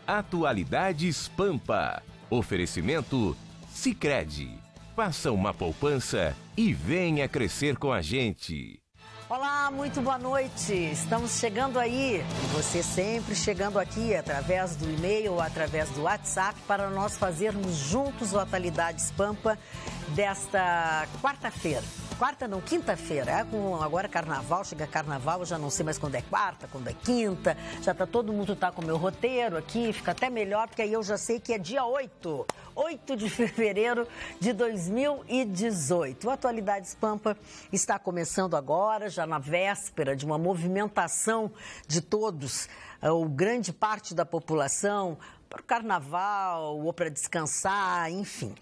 Atualidades Pampa. Oferecimento Sicredi. Faça uma poupança e venha crescer com a gente. Olá, muito boa noite. Estamos chegando aí, você sempre chegando aqui através do e-mail ou através do WhatsApp para nós fazermos juntos o Atualidades Pampa desta quarta-feira. Quarta não, quinta-feira, agora carnaval, chega carnaval, eu já não sei mais quando é quarta, quando é quinta, já todo mundo tá com o meu roteiro aqui, fica até melhor, porque aí eu já sei que é dia 8 de fevereiro de 2018. O Atualidades Pampa está começando agora, já na véspera de uma movimentação de todos, ou grande parte da população, para o carnaval ou para descansar, enfim.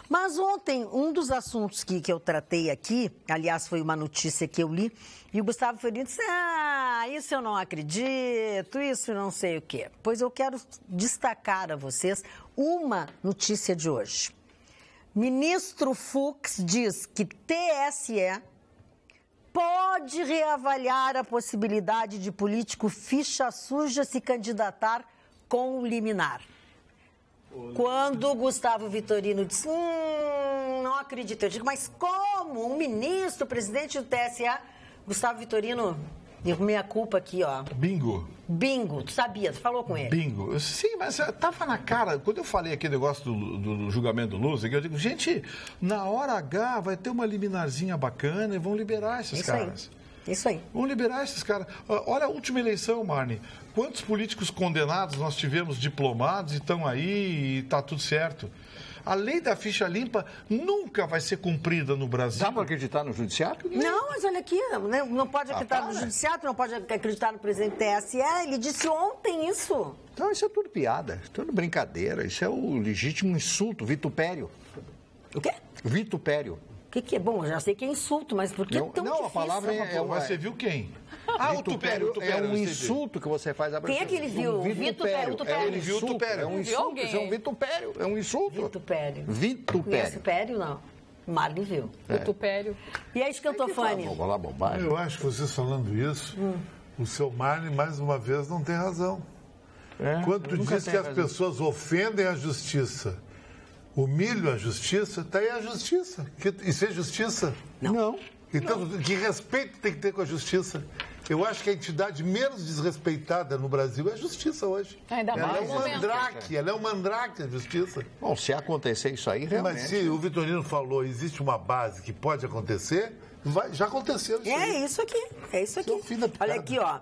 Mas ontem, um dos assuntos que eu tratei aqui, aliás, foi uma notícia que eu li, e o Gustavo Ferreira disse, isso eu não acredito, isso não sei o quê. Pois eu quero destacar a vocês uma notícia de hoje. Ministro Fux diz que TSE pode reavaliar a possibilidade de político ficha suja se candidatar com liminar. Quando o Gustavo Vitorino disse, não acredito, eu digo, mas como? Um ministro, presidente do TSE, Gustavo Vitorino, minha culpa aqui, ó. Bingo, tu sabia, tu falou com ele. Bingo, sim, mas tava na cara, quando eu falei aqui o negócio do julgamento do Lula, eu digo, gente, na hora H vai ter uma liminarzinha bacana e vão liberar esses caras. Isso aí. Vamos liberar esses caras. Olha a última eleição, Marne. Quantos políticos condenados nós tivemos diplomados e estão aí e está tudo certo? A lei da ficha limpa nunca vai ser cumprida no Brasil. Dá para acreditar no judiciário? Não, mas olha aqui, não pode acreditar no judiciário, não pode acreditar no presidente do TSE. Ele disse ontem isso. Não, isso é tudo piada, tudo brincadeira. Isso é o legítimo insulto, vitupério. O quê? Vitupério. O que é bom? Eu já sei que é insulto, mas por que tão difícil? Não, a palavra Mas você viu quem? O tupério é um insulto que você faz. Quem é que ele viu? O vitupério. Ele viu o tupério. É um insulto, isso é um vitupério, é um insulto. Vitupério. Vitupério. Vitupério, não. Marli viu. Vitupério. E aí, Escantofani? Vou lá, bobagem. Eu acho que vocês falando isso, o seu Marli, mais uma vez, não tem razão. Quando tu diz que as pessoas ofendem a justiça, humilham a justiça, está aí a justiça. Isso é justiça? Não. Então, que respeito tem que ter com a justiça? Eu acho que a entidade menos desrespeitada no Brasil é a justiça hoje. Ainda mais. Ela é um mandrake, a justiça. Bom, se acontecer isso aí, realmente... Mas se o Vitorino falou, existe uma base que pode acontecer, já aconteceu isso aí. Isso aqui. Olha aqui, ó.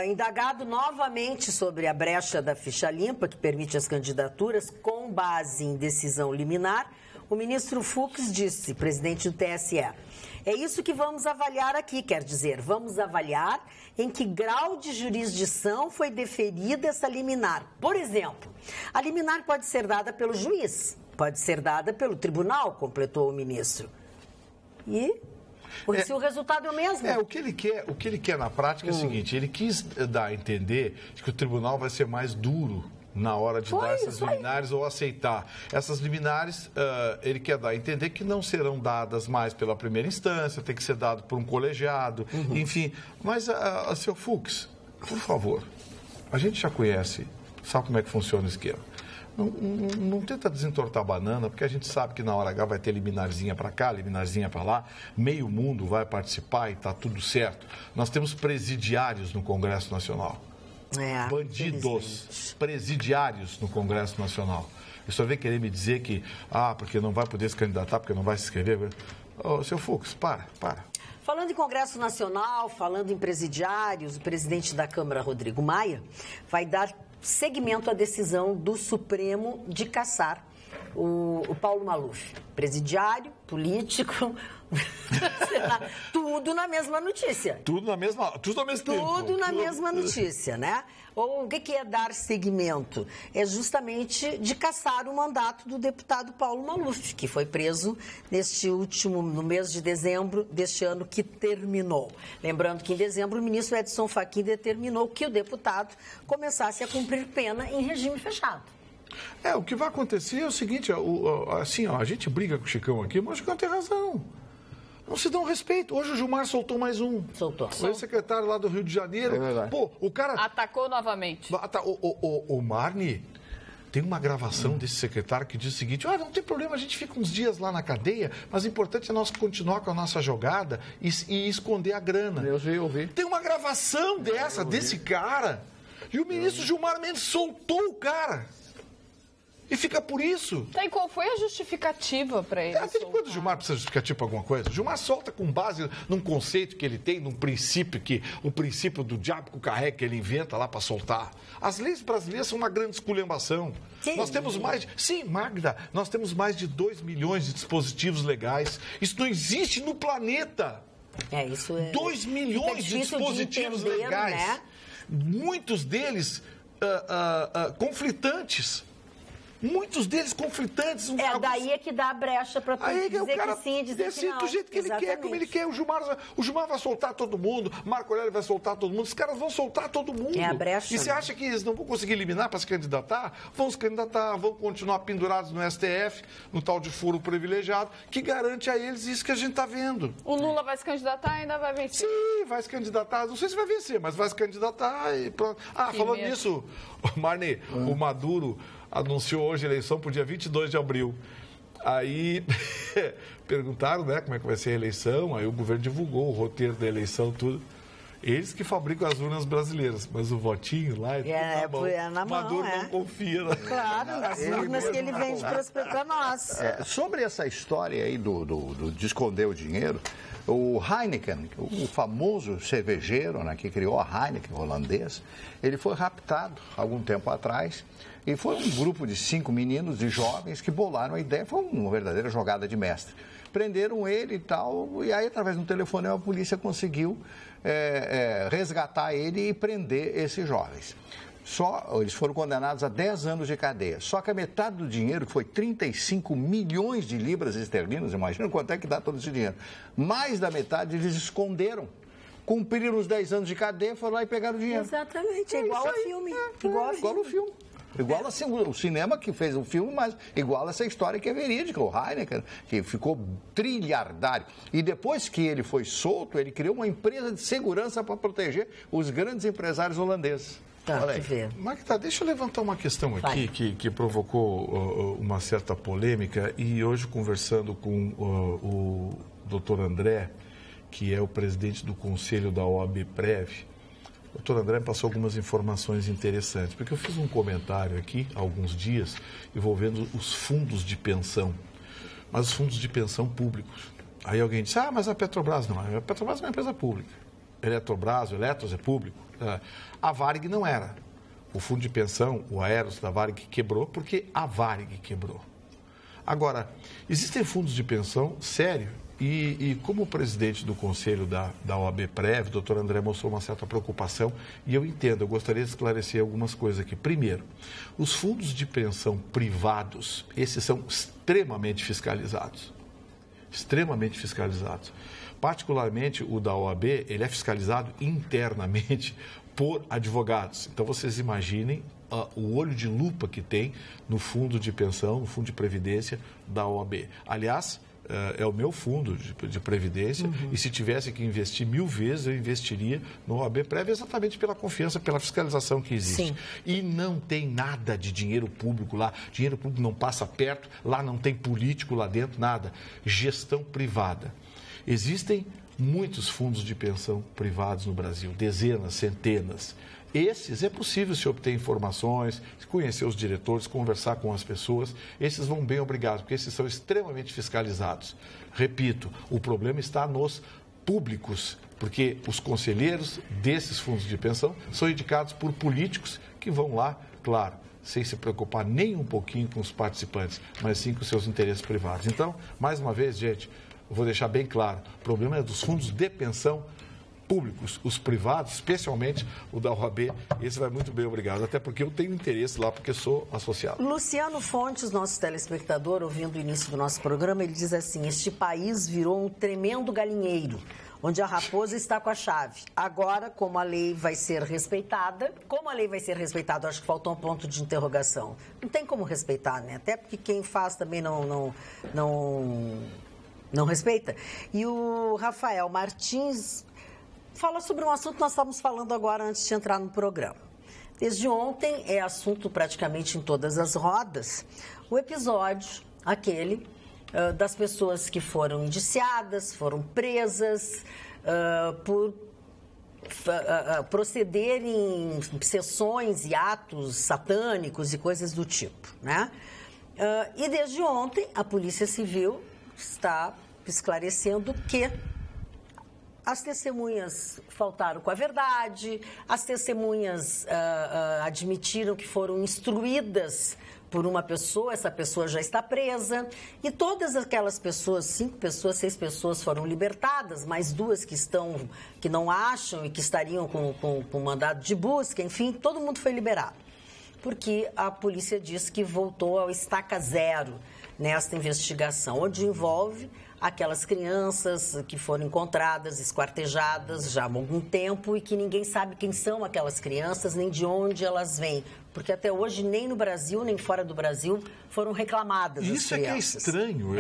Indagado novamente sobre a brecha da ficha limpa, que permite as candidaturas com base em decisão liminar, o ministro Fux disse, presidente do TSE, é isso que vamos avaliar aqui, quer dizer, vamos avaliar em que grau de jurisdição foi deferida essa liminar. Por exemplo, a liminar pode ser dada pelo juiz, pode ser dada pelo tribunal, completou o ministro. E... se o resultado é o mesmo. O que ele quer na prática é o seguinte, ele quis dar a entender que o tribunal vai ser mais duro na hora de dar essas liminares ou aceitar. Essas liminares, ele quer dar a entender que não serão dadas mais pela primeira instância, tem que ser dado por um colegiado, enfim. Mas, seu Fux, por favor, a gente já conhece, sabe como é que funciona o esquema. Não tenta desentortar a banana, porque a gente sabe que na hora H vai ter liminarzinha para cá, liminarzinha para lá, meio mundo vai participar e está tudo certo. Nós temos presidiários no Congresso Nacional. Bandidos, presidiários no Congresso Nacional. Eu só vem querer me dizer que, porque não vai poder se candidatar, porque não vai se inscrever. Seu Fux, para. Falando em Congresso Nacional, falando em presidiários, o presidente da Câmara, Rodrigo Maia, vai dar seguimento à decisão do Supremo de cassar o Paulo Maluf. Presidiário, político, tudo na mesma notícia. Tudo ao mesmo tempo. Tudo na mesma notícia, né? Ou o que é dar seguimento? É justamente de cassar o mandato do deputado Paulo Maluf, que foi preso no mês de dezembro deste ano que terminou. Lembrando que em dezembro o ministro Edson Fachin determinou que o deputado começasse a cumprir pena em regime fechado. O que vai acontecer é o seguinte, a gente briga com o Chicão aqui, mas o Chicão tem razão. Não se dão respeito. Hoje o Gilmar soltou mais um. Soltou. O ex-secretário lá do Rio de Janeiro. É verdade. O cara... Atacou novamente. O Marne, Tem uma gravação desse secretário que diz o seguinte: não tem problema, a gente fica uns dias lá na cadeia, mas o importante é nós continuar com a nossa jogada e esconder a grana. Eu vi. Tem uma gravação desse cara, e o ministro Gilmar Mendes soltou o cara. E fica por isso. Tá, e qual foi a justificativa para ele? Até quando o Gilmar precisa justificativa para alguma coisa? O Gilmar solta com base num conceito que ele tem, num princípio o princípio do diabo que o carrega, que ele inventa lá para soltar. As leis brasileiras são uma grande esculhambação. Sim. Nós temos Magda, nós temos mais de 2 milhões de dispositivos legais. Isso não existe no planeta. Isso é... 2 milhões de dispositivos legais. Né? Muitos deles conflitantes. Muitos deles conflitantes. Daí é que dá a brecha para dizer que sim, dizer que não. Do jeito que ele quer, como ele quer. O Gilmar vai soltar todo mundo, Marco Aurélio vai soltar todo mundo, os caras vão soltar todo mundo. É a brecha. E você acha que eles não vão conseguir eliminar para se candidatar? Vão se candidatar, vão continuar pendurados no STF, no tal de furo privilegiado, que garante a eles isso que a gente está vendo. O Lula vai se candidatar e ainda vai vencer? Sim, vai se candidatar. Não sei se vai vencer, mas vai se candidatar e pronto. Falando nisso, Marney, o Maduro anunciou hoje a eleição para o dia 22 de abril. Aí perguntaram, né, como é que vai ser a eleição, aí o governo divulgou o roteiro da eleição, tudo. Eles que fabricam as urnas brasileiras, mas o votinho lá é na mão. Maduro não confia. Né? Claro, nas urnas que ele vende para nós. Sobre essa história aí de esconder o dinheiro, o Heineken, o famoso cervejeiro, né, que criou a Heineken holandês, ele foi raptado algum tempo atrás. E foi um grupo de 5 meninos, de jovens, que bolaram a ideia. Foi uma verdadeira jogada de mestre. Prenderam ele e tal, e aí, através do telefonema, a polícia conseguiu resgatar ele e prender esses jovens. Eles foram condenados a 10 anos de cadeia. Só que a metade do dinheiro, que foi 35 milhões de libras esterlinas, imagina quanto é que dá todo esse dinheiro, mais da metade eles esconderam. Cumpriram os 10 anos de cadeia, foram lá e pegaram o dinheiro. Exatamente, igual ao filme. Igual ao filme. Igual assim, o cinema que fez o filme, mas igual essa história que é verídica, o Heineken, que ficou trilhardário. E depois que ele foi solto, ele criou uma empresa de segurança para proteger os grandes empresários holandeses. Olha aí. Magda, deixa eu levantar uma questão aqui que provocou uma certa polêmica, e hoje conversando com o doutor André, que é o presidente do conselho da OAB Prev, o doutor André me passou algumas informações interessantes, porque eu fiz um comentário aqui há alguns dias envolvendo os fundos de pensão, mas os fundos de pensão públicos. Aí alguém disse, mas a Petrobras não. A Petrobras é uma empresa pública. Eletrobras, o Eletros é público. A Varig não era. O fundo de pensão, o Aeros da Varig quebrou porque a Varig quebrou. Agora, existem fundos de pensão sério. E como presidente do conselho da OAB Prev, o doutor André mostrou uma certa preocupação, e eu entendo, eu gostaria de esclarecer algumas coisas aqui. Primeiro, os fundos de pensão privados, esses são extremamente fiscalizados. Extremamente fiscalizados. Particularmente o da OAB, ele é fiscalizado internamente por advogados. Então, vocês imaginem o olho de lupa que tem no fundo de pensão, no fundo de previdência da OAB. Aliás, é o meu fundo de previdência, e se tivesse que investir 1000 vezes, eu investiria no OAB Prev exatamente pela confiança, pela fiscalização que existe. Sim. E não tem nada de dinheiro público lá, dinheiro público não passa perto, lá não tem político lá dentro, nada. Gestão privada. Existem muitos fundos de pensão privados no Brasil, dezenas, centenas. Esses é possível se obter informações, conhecer os diretores, conversar com as pessoas. Esses vão bem obrigados, porque esses são extremamente fiscalizados. Repito, o problema está nos públicos, porque os conselheiros desses fundos de pensão são indicados por políticos que vão lá, claro, sem se preocupar nem um pouquinho com os participantes, mas sim com seus interesses privados. Então, mais uma vez, gente, eu vou deixar bem claro, o problema é dos fundos de pensão públicos, os privados, especialmente o da OAB, esse vai muito bem, obrigado, até porque eu tenho interesse lá, porque sou associado. Luciano Fontes, nosso telespectador, ouvindo o início do nosso programa, ele diz assim, este país virou um tremendo galinheiro, onde a raposa está com a chave. Agora, como a lei vai ser respeitada, acho que faltou um ponto de interrogação. Não tem como respeitar, né? Até porque quem faz também não respeita. E o Rafael Martins fala sobre um assunto que nós estávamos falando agora antes de entrar no programa. Desde ontem é assunto praticamente em todas as rodas o episódio, aquele das pessoas que foram indiciadas, foram presas por proceder em sessões e atos satânicos e coisas do tipo, né? E desde ontem a Polícia Civil está esclarecendo que as testemunhas faltaram com a verdade, as testemunhas admitiram que foram instruídas por uma pessoa, essa pessoa já está presa, e todas aquelas pessoas, 5 pessoas, 6 pessoas foram libertadas, mais 2 que não acham e que estariam com mandado de busca, enfim, todo mundo foi liberado. Porque a polícia diz que voltou ao estaca zero nesta investigação, onde envolve aquelas crianças que foram encontradas, esquartejadas já há algum tempo e que ninguém sabe quem são aquelas crianças, nem de onde elas vêm. Porque até hoje, nem no Brasil, nem fora do Brasil, foram reclamadas Isso as crianças. É que é estranho.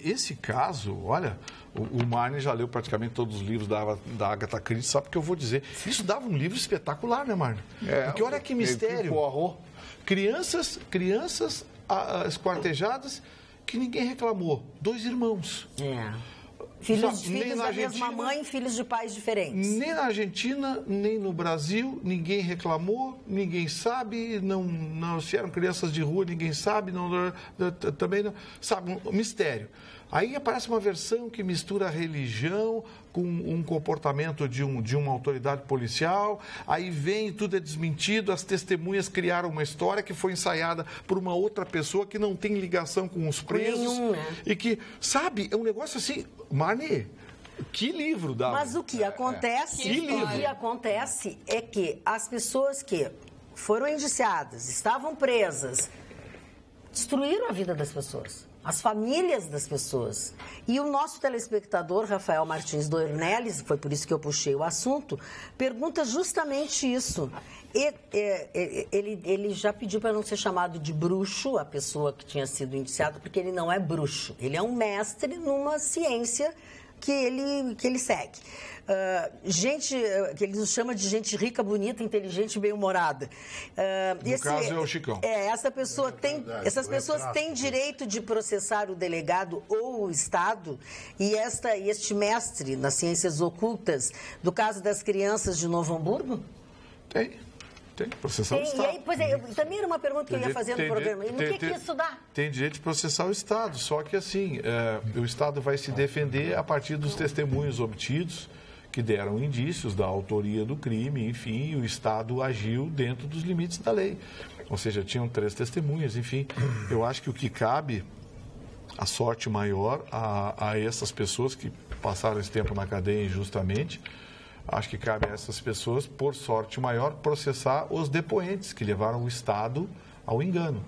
Esse caso, olha, o Marne já leu praticamente todos os livros da Agatha Christie, sabe o que eu vou dizer? Isso dava um livro espetacular, né, Marne? Porque olha que mistério. Crianças esquartejadas que ninguém reclamou. 2 irmãos. Filhos da mesma mãe, filhos de pais diferentes. Nem na Argentina, nem no Brasil, ninguém reclamou, ninguém sabe, não se eram crianças de rua, ninguém sabe, também não. Sabe, um mistério. Aí aparece uma versão que mistura a religião com um comportamento de uma autoridade policial, aí vem, tudo é desmentido, as testemunhas criaram uma história que foi ensaiada por uma outra pessoa que não tem ligação com os presos. E que, sabe, é um negócio assim, Marne, que livro dá? Mas o que acontece, é que as pessoas que foram indiciadas, estavam presas, destruíram a vida das pessoas. As famílias das pessoas. E o nosso telespectador, Rafael Martins Dornelles, foi por isso que eu puxei o assunto, pergunta justamente isso. Ele já pediu para não ser chamado de bruxo, a pessoa que tinha sido indiciada, porque ele não é bruxo. Ele é um mestre numa ciência que ele segue. Que ele nos chama de gente rica, bonita, inteligente e bem-humorada. No caso é o Chicão. Essas pessoas têm direito de processar o delegado ou o Estado, e este mestre nas ciências ocultas, do caso das crianças de Novo Hamburgo? Tem processar o Estado. E aí, também era uma pergunta que eu ia fazer no programa. E no que isso dá? Tem direito de processar o Estado, só que assim, o Estado vai se defender a partir dos testemunhos obtidos, que deram indícios da autoria do crime, enfim, e o Estado agiu dentro dos limites da lei. Ou seja, tinham 3 testemunhas, enfim. Eu acho que o que cabe, a sorte maior a essas pessoas que passaram esse tempo na cadeia injustamente, acho que cabe a essas pessoas, por sorte maior, processar os depoentes que levaram o Estado ao engano.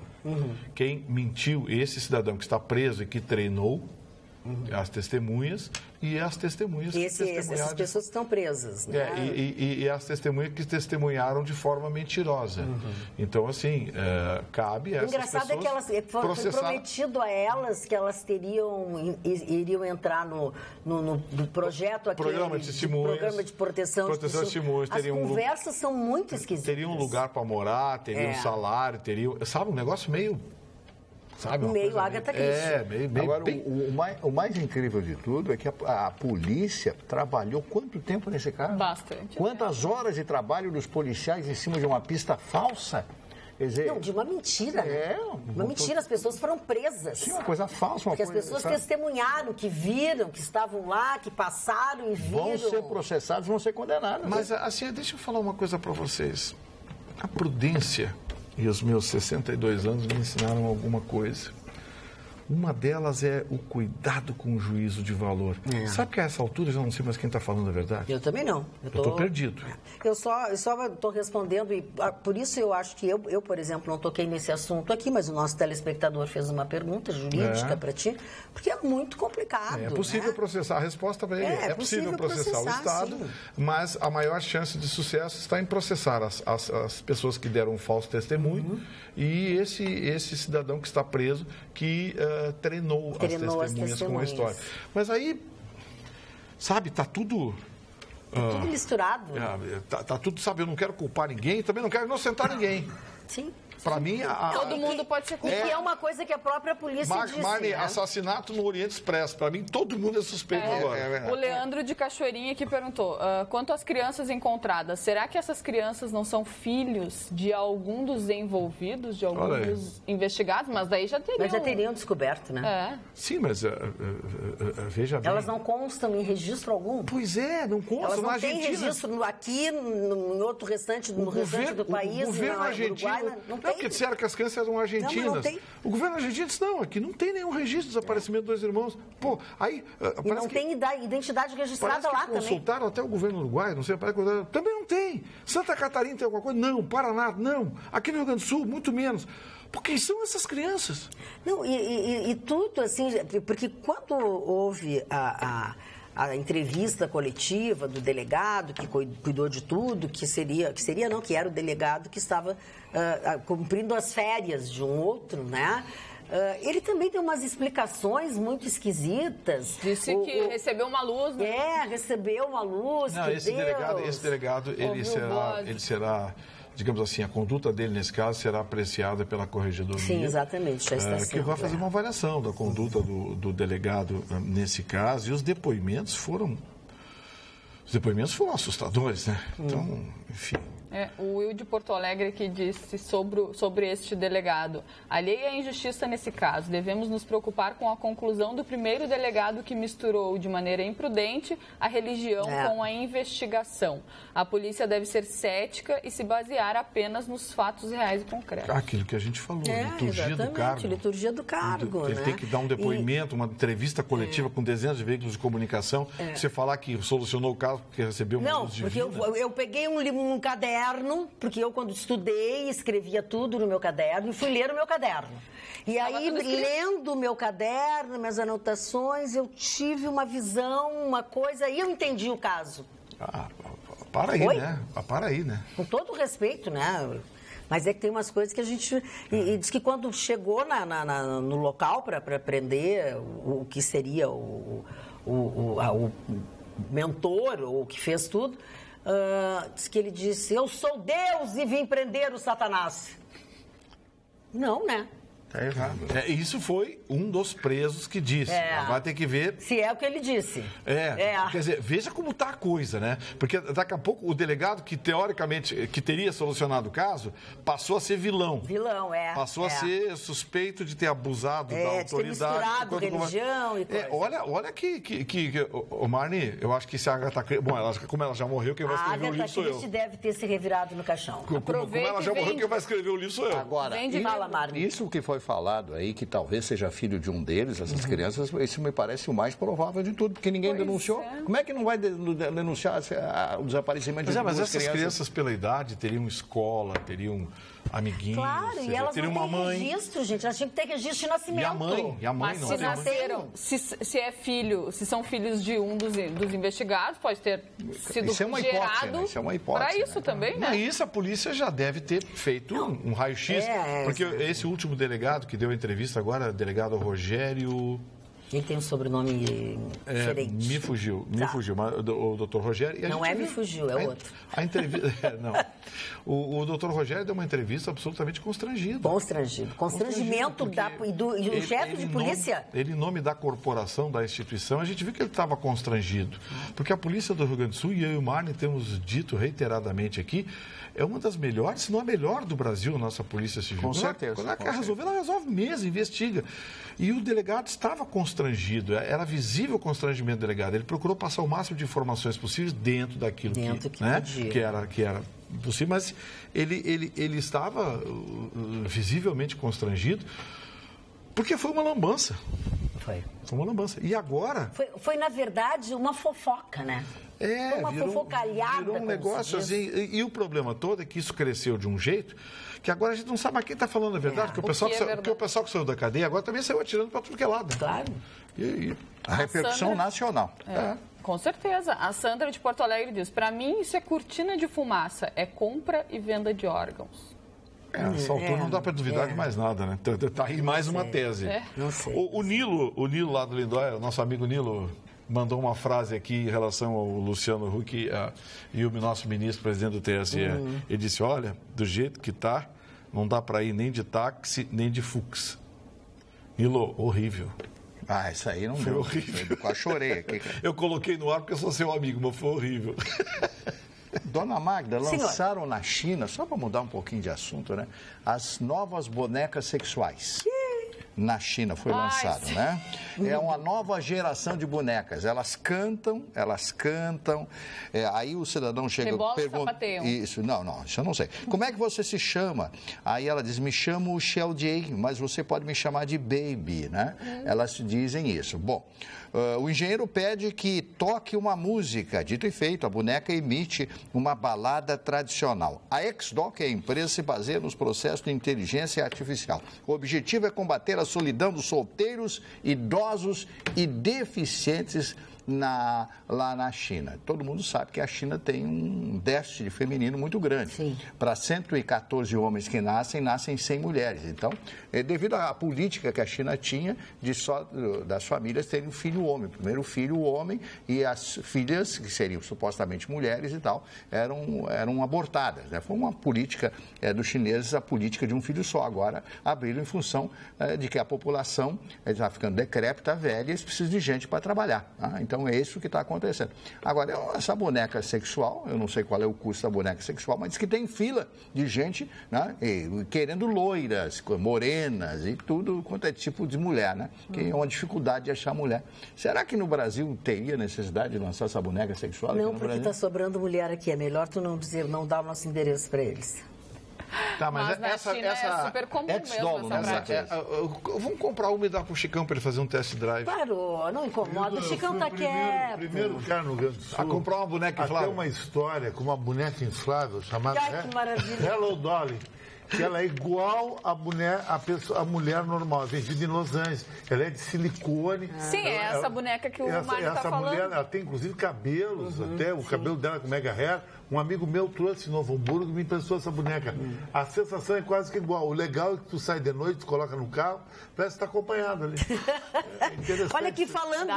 Quem mentiu, esse cidadão que está preso e que treinou, as testemunhas e as testemunhas que testemunharam. Essas pessoas estão presas, né? E as testemunhas que testemunharam de forma mentirosa. Então, assim, cabe a essas pessoas... O engraçado é que foi prometido a elas que elas iriam entrar no projeto aquele... Programa de testemunhas. Programa de proteção de testemunhas. As conversas são muito esquisitas. Teriam um lugar para morar, teriam um salário, teriam... Sabe, um negócio meio... Meio Agatha Christie. Meio Agora, o mais incrível de tudo é que a polícia trabalhou quanto tempo nesse caso? Bastante. Quantas horas de trabalho dos policiais em cima de uma pista falsa? Quer dizer, não, de uma mentira, né? Uma mentira, as pessoas foram presas. Sim, uma coisa falsa. Porque as pessoas testemunharam, que viram, que estavam lá, que passaram e viram. Vão ser processados, vão ser condenados. Mas, assim, deixa eu falar uma coisa para vocês. A prudência... E os meus 62 anos me ensinaram alguma coisa. Uma delas é o cuidado com o juízo de valor. Sabe que a essa altura eu já não sei mais quem está falando a verdade? Eu também não. Eu estou perdido. Eu só estou respondendo, e por isso eu acho que eu, por exemplo, não toquei nesse assunto aqui, mas o nosso telespectador fez uma pergunta jurídica para ti, porque é muito complicado. É possível processar. A resposta para ele é possível processar o Estado, sim. Mas a maior chance de sucesso está em processar as pessoas que deram um falso testemunho e esse cidadão que está preso, que treinou as testemunhas com a história. Mas aí, sabe, está tudo Tudo misturado. Tá tudo, sabe, eu não quero culpar ninguém, também não quero inocentar ninguém. Sim. Para mim, todo mundo pode ser culpado. E que é uma coisa que a própria polícia disse, Marne, né? assassinato no Oriente Expresso. Para mim, todo mundo é suspeito agora. O Leandro de Cachoeirinha aqui perguntou, quanto às crianças encontradas, será que essas crianças não são filhos de algum dos envolvidos, de algum dos investigados? Mas daí já teriam descoberto, né? Sim, mas veja bem. Elas não constam em registro algum. Pois é, não constam. Elas não na têm Argentina. registro aqui, no outro restante, no restante do país, o governo argentino, Uruguai, não tem. porque disseram que as crianças eram argentinas. Não tem. O governo argentino disse, não, aqui não tem nenhum registro de desaparecimento dos dois irmãos. Pô, aí... E não tem identidade registrada lá também. Consultaram até o governo uruguaio, não sei, também não tem. Santa Catarina tem alguma coisa? Não. Paraná, não. Aqui no Rio Grande do Sul, muito menos. Por quem são essas crianças? Não, e tudo assim, porque quando houve a entrevista coletiva do delegado que cuidou de tudo, que era o delegado que estava cumprindo as férias de um outro, né? Ele também tem umas explicações muito esquisitas. Disse que recebeu uma luz, né? Recebeu uma luz. Não, esse delegado, ele será, digamos assim, a conduta dele nesse caso será apreciada pela corregedoria. Sim, exatamente, já está sendo. Que vai fazer uma avaliação da conduta do delegado nesse caso, e os depoimentos foram assustadores, né? Então, enfim... o Will de Porto Alegre que disse sobre este delegado. Alheia à injustiça nesse caso, devemos nos preocupar com a conclusão do primeiro delegado que misturou de maneira imprudente a religião com a investigação. A polícia deve ser cética e se basear apenas nos fatos reais e concretos. Aquilo que a gente falou, liturgia do cargo. Liturgia do cargo, Ele tem que dar um depoimento, uma entrevista coletiva com dezenas de veículos de comunicação. Você falar que solucionou o caso porque recebeu uma luz divina. Não, porque eu peguei um caderno, porque eu, quando estudei, escrevia tudo no meu caderno e fui ler o meu caderno. E aí, lendo o meu caderno, minhas anotações, eu tive uma visão, uma coisa, e eu entendi o caso. Para aí, né? Com todo o respeito, né? Mas é que tem umas coisas que a gente... E diz que quando chegou no local para prender o que seria o mentor, ou o que fez tudo... diz que ele disse, eu sou Deus e vim prender o Satanás. Não, né? Tá errado. Isso foi um dos presos que disse. Vai ter que ver... Se é o que ele disse. Quer dizer, veja como está a coisa, né? Porque daqui a pouco o delegado que, teoricamente, que teria solucionado o caso, passou a ser vilão. Passou a ser suspeito de ter abusado da autoridade. De ter misturado religião e coisa. Olha que Marne, eu acho que se a Agatha Christie... Bom, como ela já morreu, quem vai escrever o livro sou eu. A Agatha Christie deve ter se revirado no caixão. Como ela já morreu, quem vai escrever o livro sou eu. Agora, isso que foi falado aí, que talvez seja filho de um deles, essas crianças, isso me parece o mais provável de tudo, porque ninguém denunciou. Como é que não vai denunciar o desaparecimento de duas crianças? Mas essas crianças, pela idade, teriam escola, teriam amiguinhos, claro, e elas teriam não uma têm mãe. registro, gente. Elas tinham que ter registro de nascimento. E a mãe mas não. se nasceram, se são filhos de um dos investigados, pode ter sido gerado isso é uma hipótese, para isso também, né? Isso a polícia já deve ter feito um raio-x, porque esse último delegado que deu a entrevista agora, delegado Rogério... Ele tem um sobrenome diferente. Me fugiu, mas o doutor Rogério... Não me fugiu, é outro. A entrevista... não. O doutor Rogério deu uma entrevista absolutamente constrangido. Constrangimento do chefe de polícia. Ele, em nome da corporação, da instituição, a gente viu que ele estava constrangido. Porque a polícia do Rio Grande do Sul, e eu e o Marne temos dito reiteradamente aqui, é uma das melhores, se não a melhor do Brasil, a nossa Polícia Civil. Com certeza. Quando ela quer resolver, ela resolve mesmo, investiga. E o delegado estava constrangido, era visível o constrangimento do delegado. Ele procurou passar o máximo de informações possíveis dentro daquilo que era possível, mas ele estava visivelmente constrangido, porque foi uma lambança. Foi uma lambança. E agora... Foi, na verdade, uma fofoca, né? Foi uma fofocalhada. Virou um negócio assim. E o problema todo é que isso cresceu de um jeito que agora a gente não sabe mais quem está falando a verdade. Porque o pessoal que saiu da cadeia agora também saiu atirando para tudo que é lado. Claro. E a repercussão nacional. Com certeza. A Sandra de Porto Alegre diz, para mim isso é cortina de fumaça, é compra e venda de órgãos. Essa altura não dá para duvidar de mais nada, né? Tá aí mais uma tese. Não sei. O Nilo lá do Lindóia, nosso amigo Nilo mandou uma frase aqui em relação ao Luciano Huck e o nosso ministro, presidente do TSE. Ele disse, olha, do jeito que está, não dá para ir nem de táxi, nem de Fux. Nilo, horrível. Ah, isso aí não foi deu. Horrível. Eu quase chorei aqui. Eu coloquei no ar porque eu sou seu amigo, mas foi horrível. Dona Magda, lançaram na China, só para mudar um pouquinho de assunto, né? As novas bonecas sexuais. Na China foi lançado, né? É uma nova geração de bonecas. Elas cantam. Aí o cidadão chega e pergunta... Isso, não, isso eu não sei. Como é que você se chama? Aí ela diz, me chamo Shell J, mas você pode me chamar de Baby, né? Elas dizem isso. Bom, o engenheiro pede que toque uma música. Dito e feito, a boneca emite uma balada tradicional. A Xdoc, a empresa, se baseia nos processos de inteligência artificial. O objetivo é combater a solidão dos solteiros, idosos e deficientes lá na China. Todo mundo sabe que a China tem um déficit feminino muito grande. Para 114 homens que nascem 100 mulheres. Então, devido à política que a China tinha de só das famílias terem um filho homem. Primeiro filho o homem e as filhas, que seriam supostamente mulheres e tal, eram abortadas. Né? Foi uma política dos chineses, a política de um filho só. Agora, abriram em função de que a população está ficando decrépita, velha, e eles precisam de gente para trabalhar. Tá? Então, é isso que está acontecendo. Agora, essa boneca sexual, eu não sei qual é o custo da boneca sexual, mas diz que tem fila de gente, né, querendo loiras, morenas e tudo quanto é tipo de mulher, né? Que é uma dificuldade de achar mulher. Será que no Brasil teria necessidade de lançar essa boneca sexual? Não, porque está sobrando mulher aqui. É melhor tu não dar o nosso endereço para eles. Tá, mas na China é super comum mesmo essa prática. Vamos comprar uma e dar pro Chicão para ele fazer um test drive. Parou, não incomoda. O Chicão tá quieto. Primeiro cara no Rio Grande do Sul a comprar uma boneca inflável. Até uma história com uma boneca inflável chamada que maravilha. Hello Dolly. Que ela é igual a mulher normal, vendida em Los Angeles. Ela é de silicone. Sim, essa boneca que o Mário está falando. Essa mulher, ela tem inclusive cabelos, até o cabelo dela com mega hair. Um amigo meu trouxe em Novo Hamburgo e me emprestou essa boneca. A sensação é quase que igual. O legal é que tu sai de noite, tu coloca no carro, parece que está acompanhado ali. Olha aqui, falando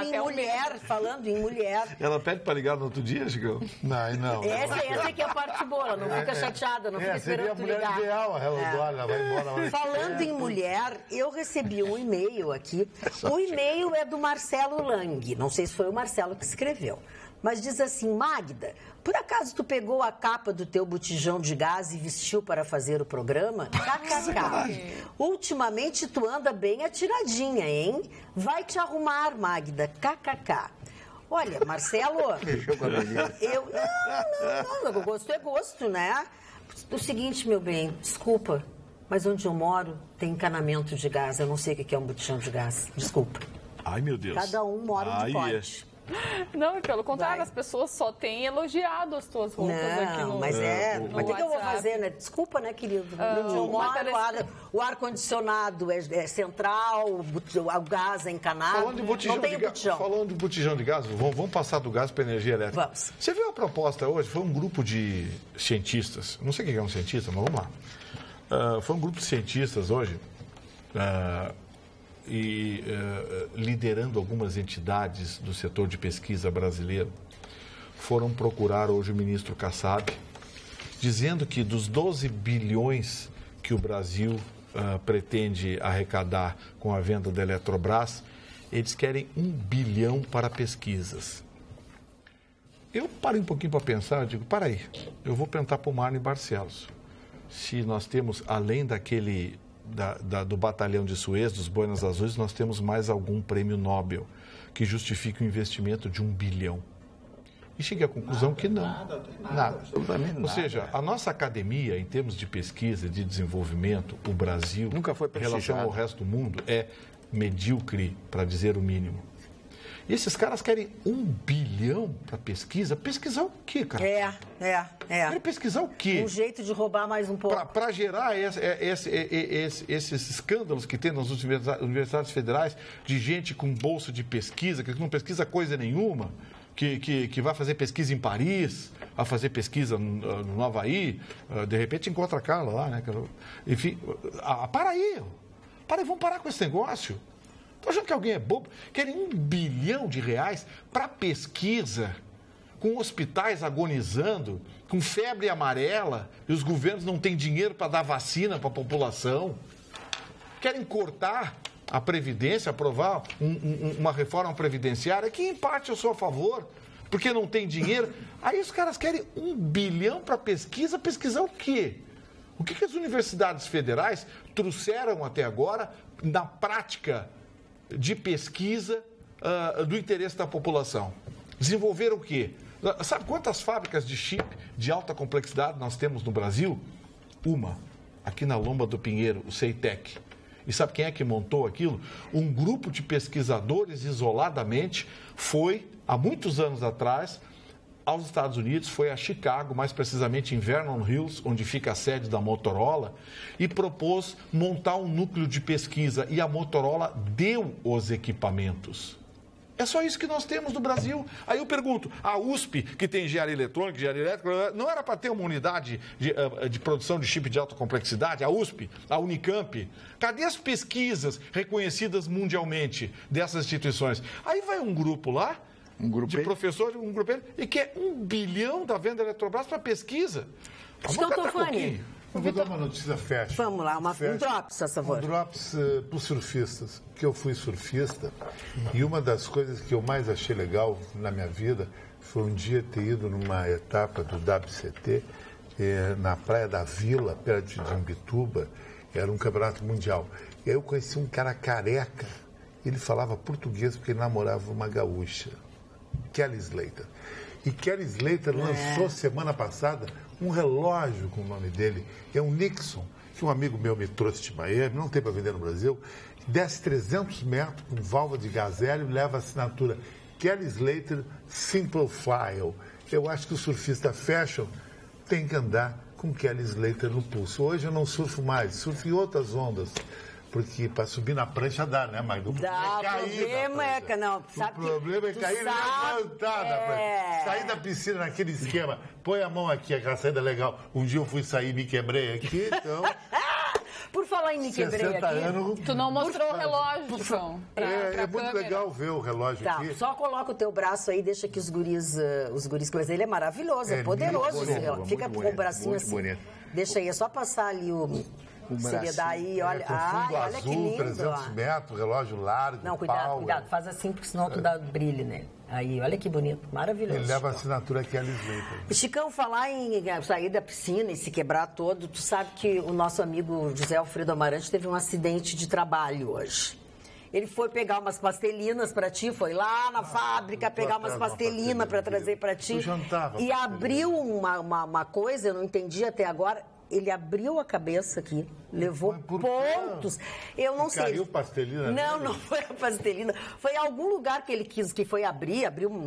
em mulher... Ela pede para ligar no outro dia, Chicão? Não. Essa aqui é a parte boa, não fica chateada, não fica esperando tu ligar. Seria a mulher ideal, ela vai embora. Falando em mulher, eu recebi um e-mail aqui. O e-mail é do Marcelo Lang. Não sei se foi o Marcelo que escreveu. Mas diz assim, Magda, por acaso tu pegou a capa do teu botijão de gás e vestiu para fazer o programa? KKK. Ultimamente tu anda bem atiradinha, hein? Vai te arrumar, Magda. KKK. Olha, Marcelo, gosto é gosto, né? O seguinte, meu bem, desculpa, mas onde eu moro tem encanamento de gás. Eu não sei o que é um botijão de gás. Desculpa. Ai, meu Deus. Cada um mora onde pode. Não, pelo contrário, as pessoas só têm elogiado as tuas roupas aqui no mas mas o que eu vou fazer, né? Desculpa, né, querido? O ar-condicionado é central, o gás é encanado. Falando de botijão de gás, vamos passar do gás para energia elétrica. Vamos. Você viu a proposta hoje? Foi um grupo de cientistas, não sei o que é um cientista, mas vamos lá. Foi um grupo de cientistas hoje... liderando algumas entidades do setor de pesquisa brasileiro, foram procurar hoje o ministro Kassab, dizendo que dos 12 bilhões que o Brasil pretende arrecadar com a venda da Eletrobras, eles querem 1 bilhão para pesquisas. Eu parei um pouquinho para pensar, eu digo, para aí, eu vou perguntar para o Marne Barcelos, se nós temos, além daquele... do batalhão de Suez, dos Boinas Azuis, nós temos mais algum prêmio Nobel que justifique o investimento de 1 bilhão. E cheguei à conclusão que não. Nada. Ou seja, a nossa academia, em termos de pesquisa e de desenvolvimento, o Brasil, nunca foi em relação ao resto do mundo, é medíocre, para dizer o mínimo. E esses caras querem 1 bilhão para pesquisa? Pesquisar o quê, cara? Querem pesquisar o quê? Um jeito de roubar mais um pouco. Para gerar esses escândalos que tem nas universidades federais de gente com bolsa de pesquisa, que não pesquisa coisa nenhuma, que vai fazer pesquisa em Paris, vai fazer pesquisa no Havaí, de repente encontra a Carla lá, né? Enfim, para aí, vamos parar com esse negócio. Estou achando que alguém é bobo? Querem R$1 bilhão para pesquisa, com hospitais agonizando, com febre amarela, e os governos não têm dinheiro para dar vacina para a população. Querem cortar a Previdência, aprovar uma reforma previdenciária, que em parte eu sou a favor, porque não tem dinheiro. Aí os caras querem R$1 bilhão para pesquisa. Pesquisar o quê? O que as universidades federais trouxeram até agora na prática de pesquisa do interesse da população? Desenvolveram o quê? Sabe quantas fábricas de chip de alta complexidade nós temos no Brasil? Uma, aqui na Lomba do Pinheiro, o Ceitec. E sabe quem é que montou aquilo? Um grupo de pesquisadores isoladamente foi, há muitos anos atrás, aos Estados Unidos, foi a Chicago, mais precisamente em Vernon Hills, onde fica a sede da Motorola, e propôs montar um núcleo de pesquisa. E a Motorola deu os equipamentos. É só isso que nós temos no Brasil. Aí eu pergunto, a USP, que tem engenharia eletrônica, engenharia elétrica, não era para ter uma unidade de produção de chip de alta complexidade? A USP, a Unicamp? Cadê as pesquisas reconhecidas mundialmente dessas instituições? Aí vai um grupo lá, de professores, e quer R$1 bilhão da venda da Eletrobras para pesquisa. Eu vou dar uma notícia fashion. Vamos lá, um drops, por favor. Um drops para os surfistas, porque eu fui surfista e uma das coisas que eu mais achei legal na minha vida foi um dia ter ido numa etapa do WCT na Praia da Vila, perto de Imbituba, era um campeonato mundial. E aí eu conheci um cara careca, ele falava português porque ele namorava uma gaúcha, Kelly Slater. E Kelly Slater lançou semana passada um relógio com o nome dele, é um Nixon, que um amigo meu me trouxe de Miami, não tem para vender no Brasil, desce 300 metros com válvula de gás hélio e leva a assinatura Kelly Slater Simple File. Eu acho que o surfista fashion tem que andar com Kelly Slater no pulso. Hoje eu não surfo mais, surfo em outras ondas. Porque para subir na prancha dá, né, Magdu? Dá, o problema é que não, sabe? O problema é cair e levantar na prancha. Sair da piscina naquele esquema, põe a mão aqui, aquela saída legal. Um dia eu fui sair e me quebrei aqui, então... Por falar em me quebrei aqui... Anos, tu não mostrou o relógio, João. É muito legal ver o relógio aqui. Só coloca o teu braço aí, deixa que os guris mas ele é maravilhoso, é poderoso esse relógio. Fica com o bracinho assim. Bonito. Deixa aí, é só passar ali o... Seria daí, olha, olha que lindo. 300 metros, relógio largo. Não, cuidado, faz assim, porque senão tu dá brilho, né? Aí, olha que bonito, maravilhoso. Ele leva a assinatura Kelly Slater. Chicão, falar em sair da piscina e se quebrar todo, tu sabe que o nosso amigo José Alfredo Amarante teve um acidente de trabalho hoje. Ele foi pegar umas pastelinas para ti, foi lá na fábrica pegar umas pastelinas para trazer para ti. E abriu uma coisa, eu não entendi até agora. Ele abriu a cabeça aqui, levou pontos. Eu não sei. Caiu pastelina? Não foi a pastelina. Foi em algum lugar que ele quis, que foi abriu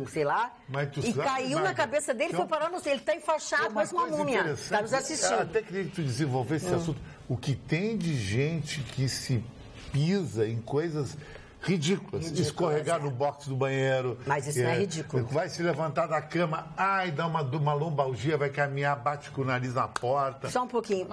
sei lá. E caiu na cabeça dele, foi parar, não sei. Ele está enfaixado, parece uma múmia. Está nos assistindo. Até queria que tu desenvolvesse esse assunto. O que tem de gente que se pisa em coisas ridículas. Escorregar no box do banheiro. Mas isso não é ridículo. Vai se levantar da cama, dá uma lombalgia, vai caminhar, bate com o nariz na porta. Só um pouquinho.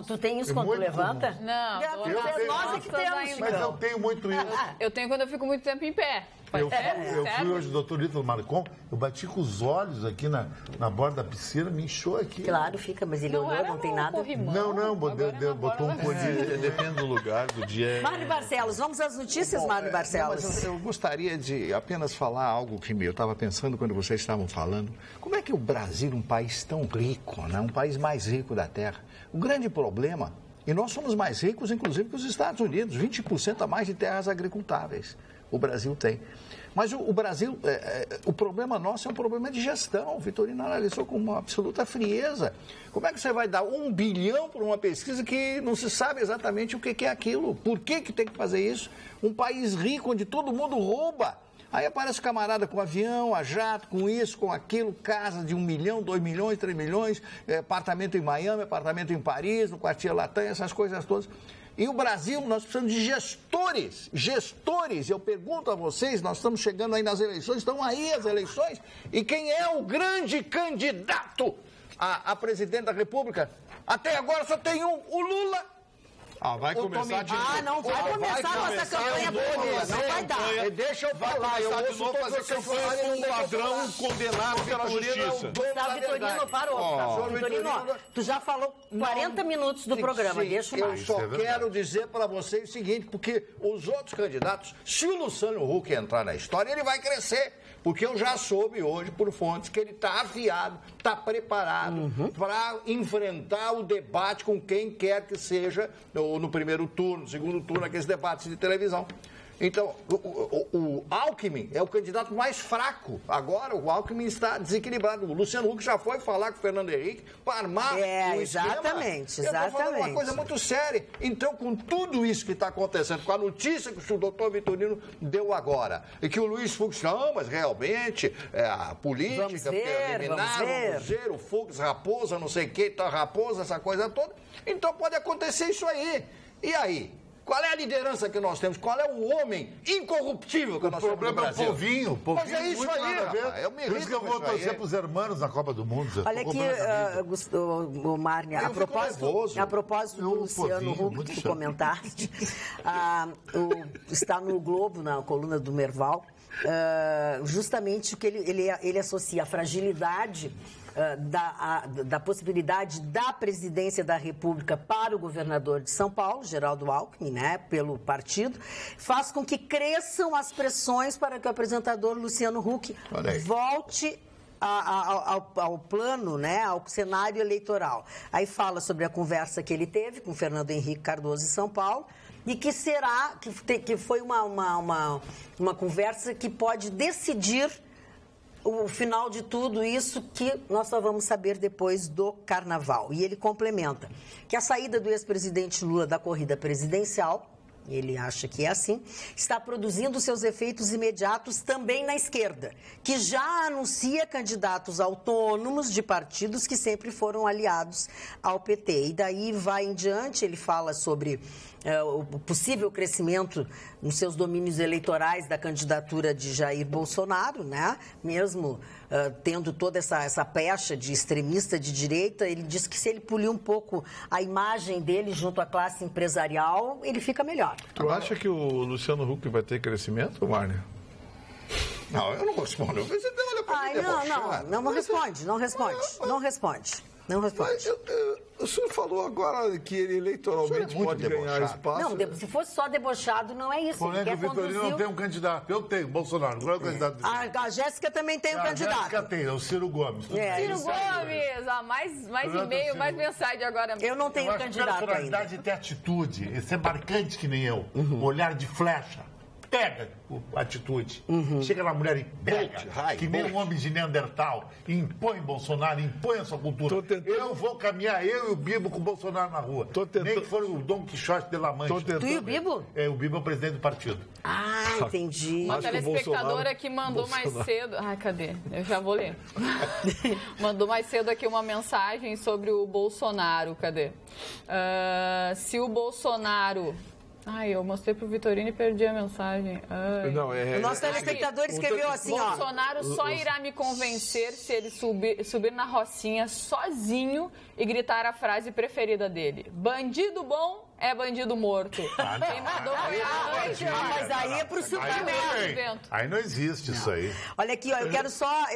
Tu tem isso quando levanta? Comum. Não. Nós é que temos. Mas eu tenho muito isso. Eu tenho quando eu fico muito tempo em pé. Eu fui hoje, doutor Lito Marcon, eu bati com os olhos aqui na borda da piscina, me inchou aqui. Claro, fica, mas ele olhou, não tem nada. Não, botou um coninho. Depende do lugar, do dia. Mário Barcelos, vamos às notícias, Mário Barcelos. Mas eu gostaria de apenas falar algo que eu estava pensando quando vocês estavam falando. Como é que o Brasil, um país tão rico, né? Um país mais rico da Terra, o grande problema, e nós somos mais ricos, inclusive, que os Estados Unidos, 20% a mais de terras agricultáveis. O Brasil tem. Mas o Brasil, o problema nosso é um problema de gestão. O Vitorino analisou com uma absoluta frieza. Como é que você vai dar R$1 bilhão para uma pesquisa que não se sabe exatamente o que é aquilo? Por que tem que fazer isso? Um país rico onde todo mundo rouba. Aí aparece o camarada com avião, a jato, com isso, com aquilo, casa de 1 milhão, 2 milhões, 3 milhões, apartamento em Miami, apartamento em Paris, no Quartier Latam, essas coisas todas. E o Brasil, nós precisamos de gestores. Eu pergunto a vocês, nós estamos chegando aí nas eleições, estão aí as eleições, e quem é o grande candidato a presidente da República? Até agora só tem um, o Lula. Vai começar de novo. Não vai começar nossa campanha boa. Não vai dar. Deixa eu falar. Eu ouço todos fazer campanha com um ladrão condenado pela justiça. Gustavo Vitorino, parou. Vitorino, tu já falou 40 minutos do programa. Deixa eu só quero dizer para vocês o seguinte, porque os outros candidatos, se o Luciano Huck entrar na história, ele vai crescer. Porque eu já soube hoje, por fontes, que ele está afiado, está preparado para enfrentar o debate com quem quer que seja, no primeiro turno, no segundo turno, aqueles debates de televisão. Então, o Alckmin é o candidato mais fraco. Agora, o Alckmin está desequilibrado. O Luciano Huck já foi falar com o Fernando Henrique para armar um exatamente, esquema. Eu estou falando uma coisa muito séria. Então, com tudo isso que está acontecendo, com a notícia que o doutor Vitorino deu agora, e que o Luiz Fux, não, mas realmente, a política, vamos ver, o Fux, Raposa, não sei o que, tá, Raposa, essa coisa toda. Então, pode acontecer isso aí. E aí? Qual é a liderança que nós temos? Qual é o homem incorruptível que nós temos no Brasil? O povinho. Mas é isso aí, rapaz. Por isso que eu vou torcer para os hermanos na Copa do Mundo. Olha aqui, o Marne, a propósito do Luciano Huck, que tu comentaste, está no Globo, na coluna do Merval, justamente o que ele associa a fragilidade da possibilidade da presidência da República para o governador de São Paulo, Geraldo Alckmin, né, pelo partido, faz com que cresçam as pressões para que o apresentador Luciano Huck volte ao plano, né, ao cenário eleitoral. Aí fala sobre a conversa que ele teve com Fernando Henrique Cardoso em São Paulo, e que foi uma conversa que pode decidir o final de tudo isso, que nós só vamos saber depois do Carnaval. E ele complementa que a saída do ex-presidente Lula da corrida presidencial, ele acha que é assim, está produzindo seus efeitos imediatos também na esquerda, que já anuncia candidatos autônomos de partidos que sempre foram aliados ao PT. E daí vai em diante, ele fala sobre o possível crescimento nos seus domínios eleitorais da candidatura de Jair Bolsonaro, né? Mesmo tendo toda essa pecha de extremista de direita, ele diz que se ele polir um pouco a imagem dele junto à classe empresarial, ele fica melhor. Tu acha que o Luciano Huck vai ter crescimento, Marne? Não, eu não respondo. Não responde. Mas, o senhor falou agora que ele eleitoralmente pode ganhar espaço. Não, se fosse só debochado, não é isso. Porém, o Vitorino não tem um candidato. Eu tenho, Bolsonaro. Qual é o candidato? A Jéssica também tem um candidato. A Jéssica tem, é o Ciro Gomes. Ciro Gomes! Mais e-mail, mais mensagem agora. Eu não tenho candidato ainda. De ter atitude, ser marcante que nem eu. Olhar de flecha. Pega a atitude. Chega na mulher e pega, que nem um homem de Neandertal, e impõe Bolsonaro, impõe a sua cultura. Eu vou caminhar, eu e o Bibo, com o Bolsonaro na rua. Nem que for o Dom Quixote de La Mancha. Tu e o Bibo? O Bibo é o presidente do partido. Entendi. Uma telespectadora que mandou mais cedo... cadê? Eu já vou ler. Mandou mais cedo aqui uma mensagem sobre o Bolsonaro. Cadê? Se o Bolsonaro... eu mostrei pro Vitorino e perdi a mensagem. O nosso telespectador escreveu assim, Bolsonaro só irá me convencer se ele subir na Rocinha sozinho e gritar a frase preferida dele. Bandido bom é bandido morto. Quem mandou foi mas aí é pro supermercado. Aí não existe isso aí. Olha aqui, eu quero só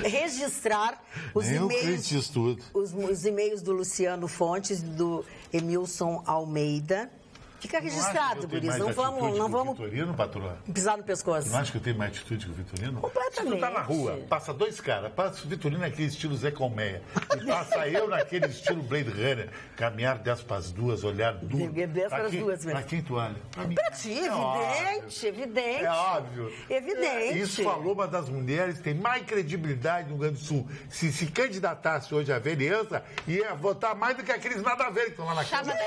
registrar os e-mails. Os e-mails do Luciano Fontes, do Emilson Almeida. Fica registrado, guris. Não vamos Vitorino, patroa? Pisar no pescoço. Não acha que eu tenho mais atitude que o Vitorino? Completamente. Se tu tá na rua, passa dois caras, passa o Vitorino naquele estilo Zé Colmeia, e passa eu naquele estilo Blade Runner, caminhar 10 para as 2, olhar duro. 10 para as 2, velho. Pra quem tu olha? Pra ti, evidente. É óbvio. Evidente. Isso falou uma das mulheres que tem mais credibilidade no Rio Grande do Sul. Se candidatasse hoje à vereança, ia votar mais do que aqueles nada a ver que estão lá na Câmara.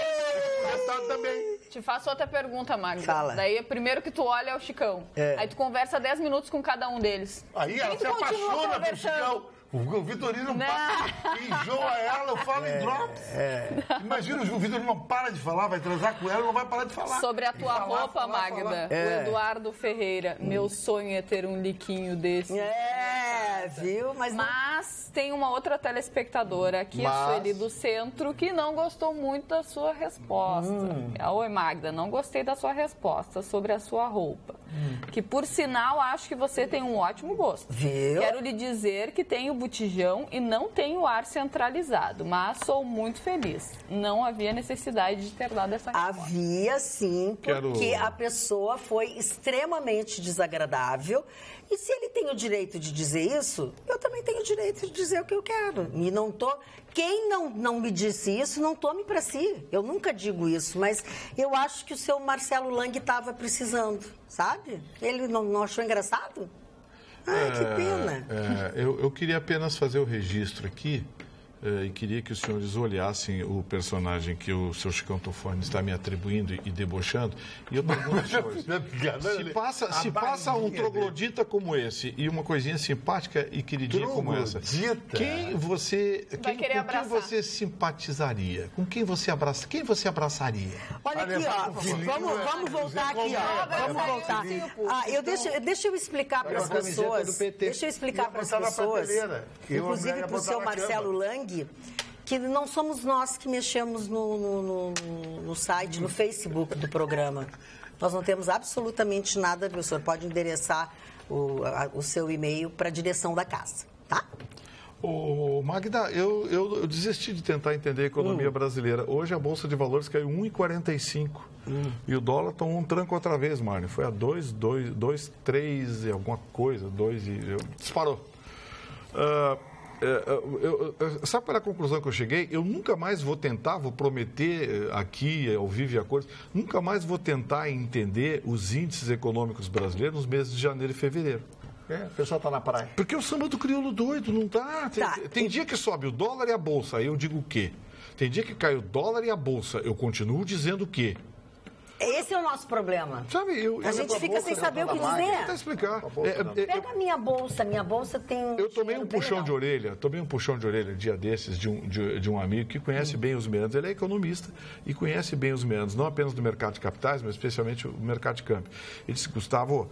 Também. Te faço outra pergunta, Magda. Fala. Daí, primeiro que tu olha é o Chicão. Aí tu conversa 10 minutos com cada um deles. Aí ela se apaixona pelo Chicão. O Vitorino enjoa ela, eu falo em drops. Imagina, o Vitorino não para de falar, vai transar com ela, não vai parar de falar. Sobre a tua roupa, Magda, o Eduardo Ferreira, meu sonho é ter um liquinho desse. Viu? Mas Mas tem uma outra telespectadora aqui, a Sueli do Centro, que não gostou muito da sua resposta. Oi, Magda, não gostei da sua resposta sobre a sua roupa. Que, por sinal, acho que você tem um ótimo gosto. Viu? Quero lhe dizer que tenho botijão e não tenho ar centralizado, mas sou muito feliz. Não havia necessidade de ter dado essa resposta. Havia sim, porque a pessoa foi extremamente desagradável. E se ele tem o direito de dizer isso, eu também tenho o direito de dizer o que eu quero. E não tô... Quem não me disse isso, não tome para si. Eu nunca digo isso, mas eu acho que o seu Marcelo Lang estava precisando, sabe? Ele não achou engraçado? Que pena. Eu queria apenas fazer o registro aqui e queria que os senhores olhassem o personagem que o seu Chicão Tofone está me atribuindo e debochando. E eu pergunto aos senhores, se passa um troglodita como esse e uma coisinha simpática e queridinha como essa, quem você simpatizaria? Com quem você abraça? Quem você abraçaria? Olha aqui, ó. Vamos voltar aqui, ó. Vamos voltar. Deixa eu explicar para as pessoas. Deixa eu explicar para as pessoas, inclusive para o seu Marcelo Lang, que não somos nós que mexemos no site, no Facebook do programa. Nós não temos absolutamente nada a ver. O senhor pode endereçar o seu e-mail para a direção da casa, tá? Magda, eu desisti de tentar entender a economia brasileira. Hoje a Bolsa de Valores caiu 1,45. E o dólar tomou um tranco outra vez, Marne. Foi a 2,3 e alguma coisa, 2 e... disparou. Sabe qual é a conclusão que eu cheguei? Eu nunca mais vou prometer aqui, ao vivo e a cores, nunca mais vou tentar entender os índices econômicos brasileiros nos meses de janeiro e fevereiro. O pessoal está na praia. Porque o samba do crioulo doido, não tá? Tem dia que sobe o dólar e a bolsa, aí eu digo o quê? Tem dia que cai o dólar e a bolsa, eu continuo dizendo o quê? Esse é o nosso problema. Sabe, a gente fica sem saber o que dizer. Vou tentar explicar. Pega a minha bolsa tem... Eu tomei um puxão de orelha, dia desses, de um amigo que conhece bem os meandros. Ele é economista e conhece bem os meandros, não apenas do mercado de capitais, mas especialmente o mercado de câmbio. Ele disse, Gustavo,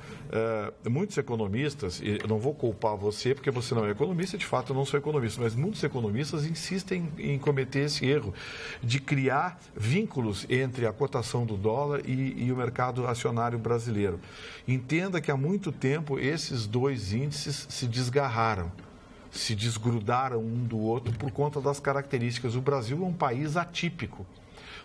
muitos economistas, e eu não vou culpar você porque você não é economista, de fato eu não sou economista, mas muitos economistas insistem em cometer esse erro de criar vínculos entre a cotação do dólar e o mercado acionário brasileiro. Entenda que há muito tempo esses dois índices se desgarraram, se desgrudaram um do outro por conta das características. O Brasil é um país atípico.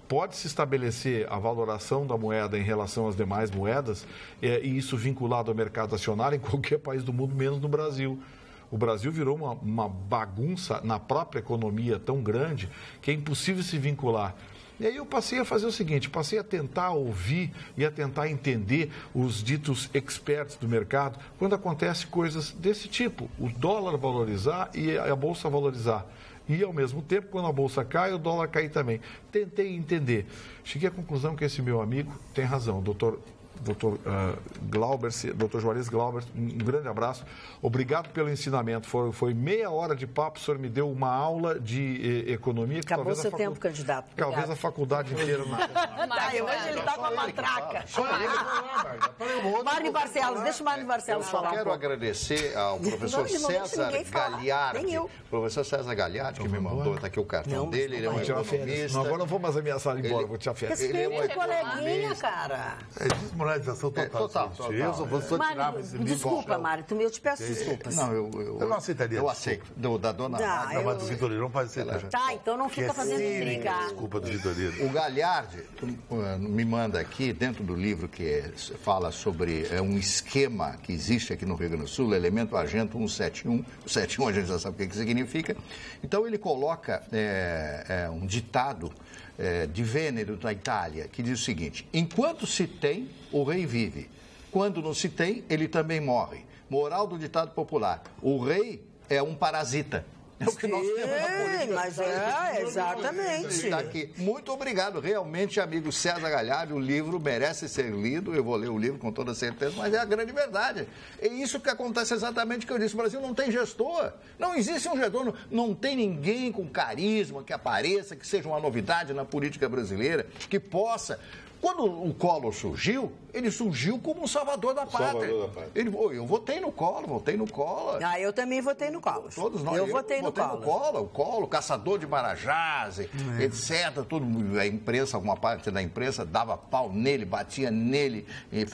Pode-se estabelecer a valoração da moeda em relação às demais moedas e isso vinculado ao mercado acionário em qualquer país do mundo, menos no Brasil. O Brasil virou uma bagunça na própria economia tão grande que é impossível se vincular. E aí eu passei a fazer o seguinte, passei a tentar ouvir e a tentar entender os ditos experts do mercado quando acontecem coisas desse tipo, o dólar valorizar e a bolsa valorizar. E, ao mesmo tempo, quando a bolsa cai, o dólar cai também. Tentei entender. Cheguei à conclusão que esse meu amigo tem razão, Dr. Juarez Glauber, um grande abraço. Obrigado pelo ensinamento. Foi meia hora de papo, o senhor me deu uma aula de economia. Que acabou seu tempo, candidato. Obrigado. Talvez a faculdade inteira. Hoje ele está com a matraca. Marne Barcelos, deixa o Marne Barcelos falar. Eu quero agradecer ao professor César Gagliardi. Professor César Gagliardi, que me mandou, está aqui o cartão dele, ele é um economista. Agora não vou mais ameaçar ir embora, vou tirar férias. Ele é um coleguinha, cara. Desmoralização total. Eu só vou tirar esse livro. Desculpa, Mário, eu te peço desculpas. Não, eu não aceitaria. Eu aceito. Da dona Não, mas do Vitorino não pode ser. Tá, então não fica fazendo intriga. Desculpa do Vitorino. O Gagliardi me manda aqui, dentro do livro que fala sobre um esquema que existe aqui no Rio Grande do Sul, elemento agente 171. O 71 a gente já sabe o que significa. Então ele coloca um ditado de Vêneto, da Itália, que diz o seguinte: enquanto se tem, o rei vive. Quando não se tem, ele também morre. Moral do ditado popular: o rei é um parasita. É o que nós temos na política. Mas exatamente. Tá aqui. Muito obrigado. Realmente, amigo César Gagliardi, o livro merece ser lido. Eu vou ler o livro com toda certeza, mas é a grande verdade. É isso que acontece exatamente o que eu disse. O Brasil não tem gestor. Não existe um gestor. Não tem ninguém com carisma que apareça, que seja uma novidade na política brasileira, que possa Quando o Collor surgiu, ele surgiu como um salvador da pátria. Ele, eu votei no Collor. Ah, eu também votei no Collor. Todos nós. Eu votei no Collor. O Collor, caçador de marajás, etc. A imprensa, alguma parte da imprensa dava pau nele, batia nele.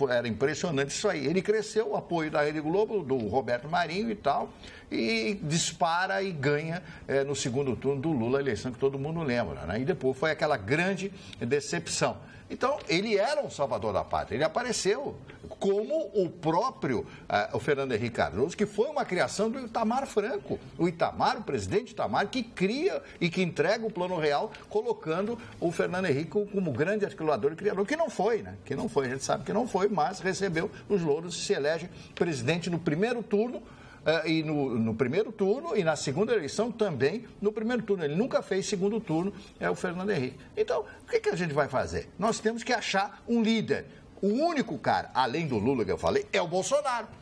Era impressionante isso aí. Ele cresceu, o apoio da Rede Globo, do Roberto Marinho e tal, e dispara e ganha no segundo turno do Lula, a eleição que todo mundo lembra, né? E depois foi aquela grande decepção. Então, ele era um salvador da pátria, ele apareceu como o próprio o Fernando Henrique Cardoso, que foi uma criação do Itamar Franco. O presidente Itamar, que cria e que entrega o Plano Real, colocando o Fernando Henrique como grande articulador e criador, que não foi, né? Que não foi, a gente sabe que não foi, mas recebeu os louros e se elege presidente no primeiro turno, e no primeiro turno e na segunda eleição também no primeiro turno. Ele nunca fez segundo turno, o Fernando Henrique. Então, o que a gente vai fazer? Nós temos que achar um líder. O único cara, além do Lula que eu falei, é o Bolsonaro.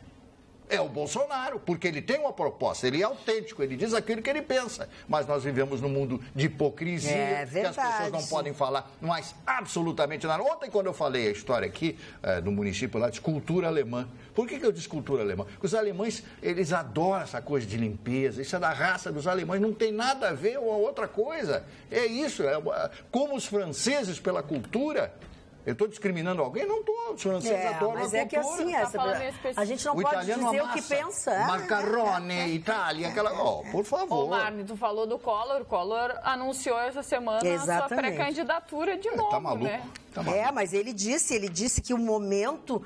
É o Bolsonaro, porque ele tem uma proposta, ele é autêntico, ele diz aquilo que ele pensa. Mas nós vivemos num mundo de hipocrisia, que as pessoas não podem falar mais absolutamente nada. Ontem, quando eu falei a história aqui do município lá de cultura alemã, por que eu disse cultura alemã? Porque os alemães, eles adoram essa coisa de limpeza, isso é da raça dos alemães, não tem nada a ver com a outra coisa. É isso, como os franceses pela cultura. Eu estou discriminando alguém? Não estou. Os franceses adoram mas a é que assim, cultura. a gente não pode dizer o que pensa. Macarrone, Itália, aquela... por favor. Ô, Marne, tu falou do Collor. O Collor anunciou essa semana a sua pré-candidatura de novo, tá maluco, né? Tá maluco. Mas ele disse que o momento,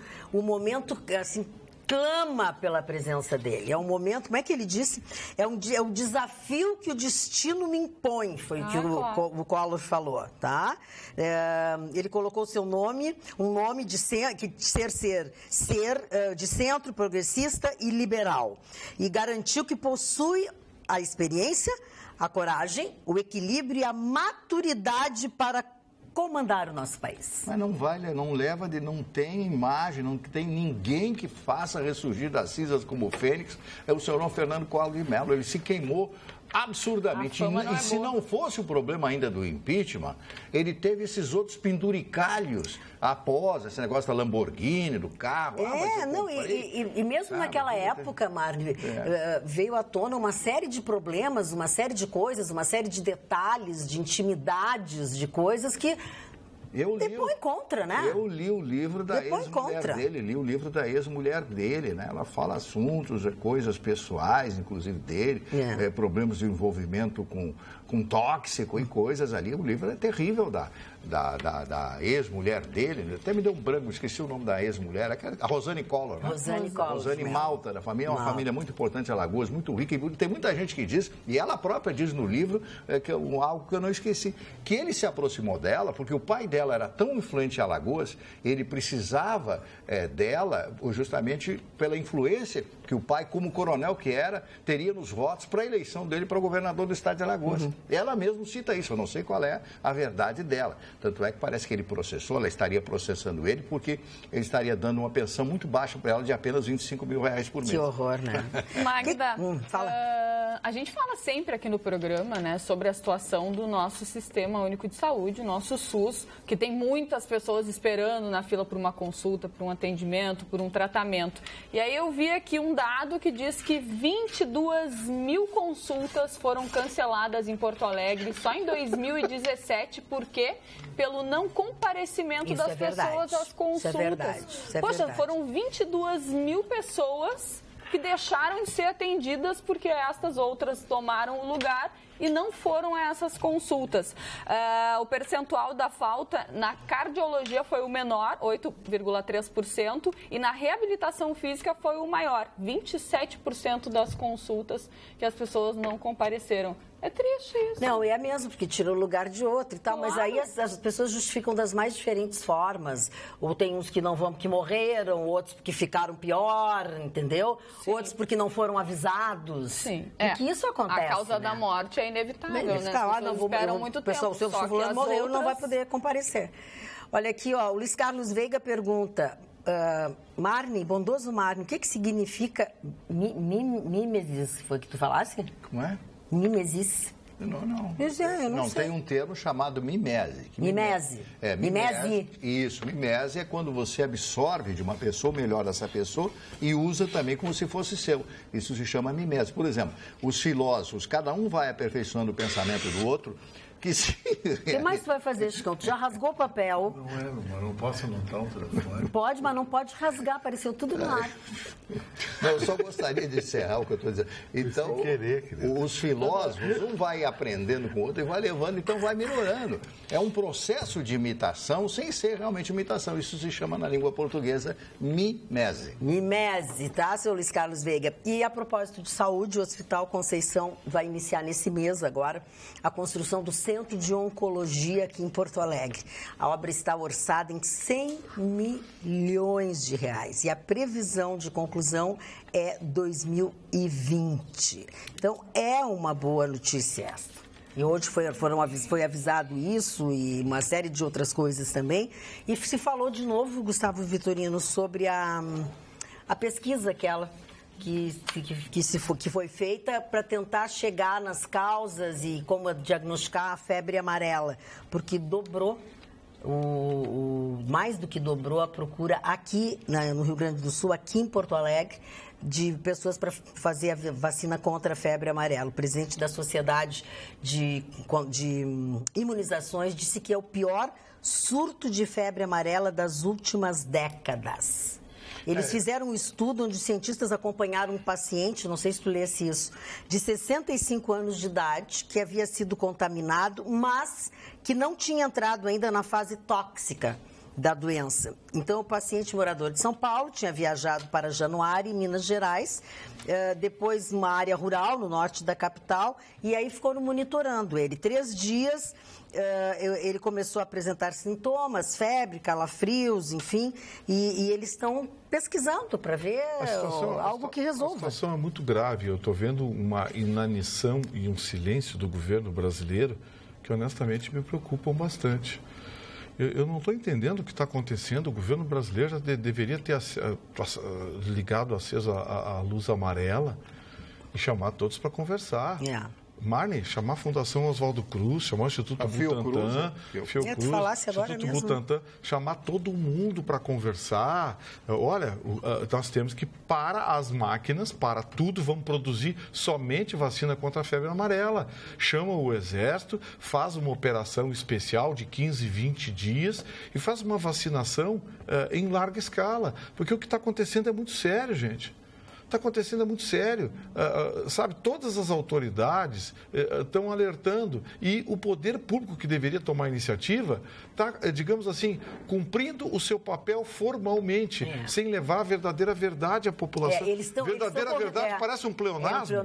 assim, clama pela presença dele. É um momento, como é que ele disse? É um desafio que o destino me impõe, foi o que o Collor falou, tá? Ele colocou seu nome, um nome de ser de centro, progressista e liberal. E garantiu que possui a experiência, a coragem, o equilíbrio e a maturidade para comandar o nosso país. Mas não tem imagem, não tem ninguém que faça ressurgir das cinzas como o Fênix, é o senhor Fernando Collor de Mello. Ele se queimou absurdamente. E se não fosse o problema ainda do impeachment, ele teve esses outros penduricalhos após esse negócio da Lamborghini, do carro. E mesmo naquela época, Marne, veio à tona uma série de problemas, uma série de coisas, uma série de detalhes, de intimidades, de coisas que... Depois contra, né? Eu li o livro da ex-mulher dele, né? Ela fala assuntos, coisas pessoais, inclusive dele, problemas de envolvimento com tóxico e coisas ali. O livro é terrível da ex-mulher dele. Até me deu um branco, esqueci o nome da ex-mulher, a Rosane Collor, né? Rosane Malta, da família, é uma família muito importante, Alagoas, muito rica. E tem muita gente que diz, e ela própria diz no livro, que é algo que eu não esqueci, que ele se aproximou dela porque o pai dela era tão influente em Alagoas, ele precisava dela justamente pela influência que o pai, como coronel que era, teria nos votos para a eleição dele para governador do estado de Alagoas. Ela mesma cita isso, eu não sei qual é a verdade dela. Tanto é que parece que ele processou, ela estaria processando ele porque ele estaria dando uma pensão muito baixa para ela de apenas R$25 mil por mês. Que horror, né? Magda, fala. A gente fala sempre aqui no programa, né, sobre a situação do nosso Sistema Único de Saúde, o nosso SUS, que tem muitas pessoas esperando na fila por uma consulta, por um atendimento, por um tratamento. E aí eu vi aqui um dado que diz que 22 mil consultas foram canceladas em Porto Alegre só em 2017, por quê? Pelo não comparecimento das pessoas às consultas. Isso é verdade. Poxa, foram 22 mil pessoas que deixaram de ser atendidas porque estas outras tomaram o lugar e não foram a essas consultas. O percentual da falta na cardiologia foi o menor, 8,3%, e na reabilitação física foi o maior, 27% das consultas que as pessoas não compareceram. É triste isso. Não, é mesmo, porque tira o lugar de outro e tal, mas aí as pessoas justificam das mais diferentes formas. Ou tem uns que não vão porque morreram, outros porque ficaram pior, entendeu? Sim. Outros porque não foram avisados. Sim. Porque isso acontece. A causa da morte é inevitável, né? As pessoas esperam muito tempo. O seu fulano morreu, não vai poder comparecer. Olha aqui, ó, o Luiz Carlos Veiga pergunta... Marne, bondoso Marne, o que significa mimesis? Foi o que tu falasse? Como é? Mimesis. Não. Eu não sei. Tem um termo chamado mimese. Mimese. Mimese. Isso, mimese é quando você absorve de uma pessoa, melhora essa pessoa e usa também como se fosse seu. Isso se chama mimese. Por exemplo, os filósofos, cada um vai aperfeiçoando o pensamento do outro. O que mais tu vai fazer, Chicão? Tu já rasgou o papel. Não posso anotar o telefone. Pode, mas não pode rasgar, apareceu tudo no ar. Não, eu só gostaria de encerrar o que eu estou dizendo. Então, os filósofos, um vai aprendendo com o outro e vai levando, então vai melhorando. É um processo de imitação sem ser realmente imitação. Isso se chama na língua portuguesa mimese. Mimese, tá, seu Luiz Carlos Veiga? E a propósito de saúde, o Hospital Conceição vai iniciar nesse mês agora a construção do Centro de Oncologia aqui em Porto Alegre. A obra está orçada em 100 milhões de reais e a previsão de conclusão é 2020. Então, é uma boa notícia essa. E hoje foi avisado isso e uma série de outras coisas também. E se falou de novo, Gustavo Vitorino, sobre a pesquisa aquela que foi feita para tentar chegar nas causas e como diagnosticar a febre amarela, porque dobrou, mais do que dobrou a procura aqui no Rio Grande do Sul, aqui em Porto Alegre, de pessoas para fazer a vacina contra a febre amarela. O presidente da Sociedade de Imunizações disse que é o pior surto de febre amarela das últimas décadas. Eles fizeram um estudo onde os cientistas acompanharam um paciente, não sei se tu lesse isso, de 65 anos de idade, que havia sido contaminado, mas que não tinha entrado ainda na fase tóxica da doença. Então, o paciente morador de São Paulo tinha viajado para Januário, em Minas Gerais, depois uma área rural no norte da capital, e aí foram monitorando ele. 3 dias, ele começou a apresentar sintomas, febre, calafrios, enfim, e eles estão pesquisando para ver algo que resolva. A situação é muito grave. Eu estou vendo uma inanição e um silêncio do governo brasileiro que, honestamente, me preocupam bastante. Eu não estou entendendo o que está acontecendo. O governo brasileiro já deveria ter ligado aceso a luz amarela e chamar todos para conversar. Marne, chamar a Fundação Oswaldo Cruz, chamar o Instituto Butantan, Instituto Butantan, chamar todo mundo para conversar. Olha, nós temos que parar as máquinas, para tudo, vamos produzir somente vacina contra a febre amarela. Chama o Exército, faz uma operação especial de 15, 20 dias e faz uma vacinação em larga escala. Porque o que está acontecendo é muito sério, gente. Está acontecendo é muito sério, sabe? Todas as autoridades estão alertando e o poder público que deveria tomar a iniciativa está, digamos assim, cumprindo o seu papel formalmente, sem levar a verdadeira verdade à população. Verdadeira verdade parece um pleonasmo,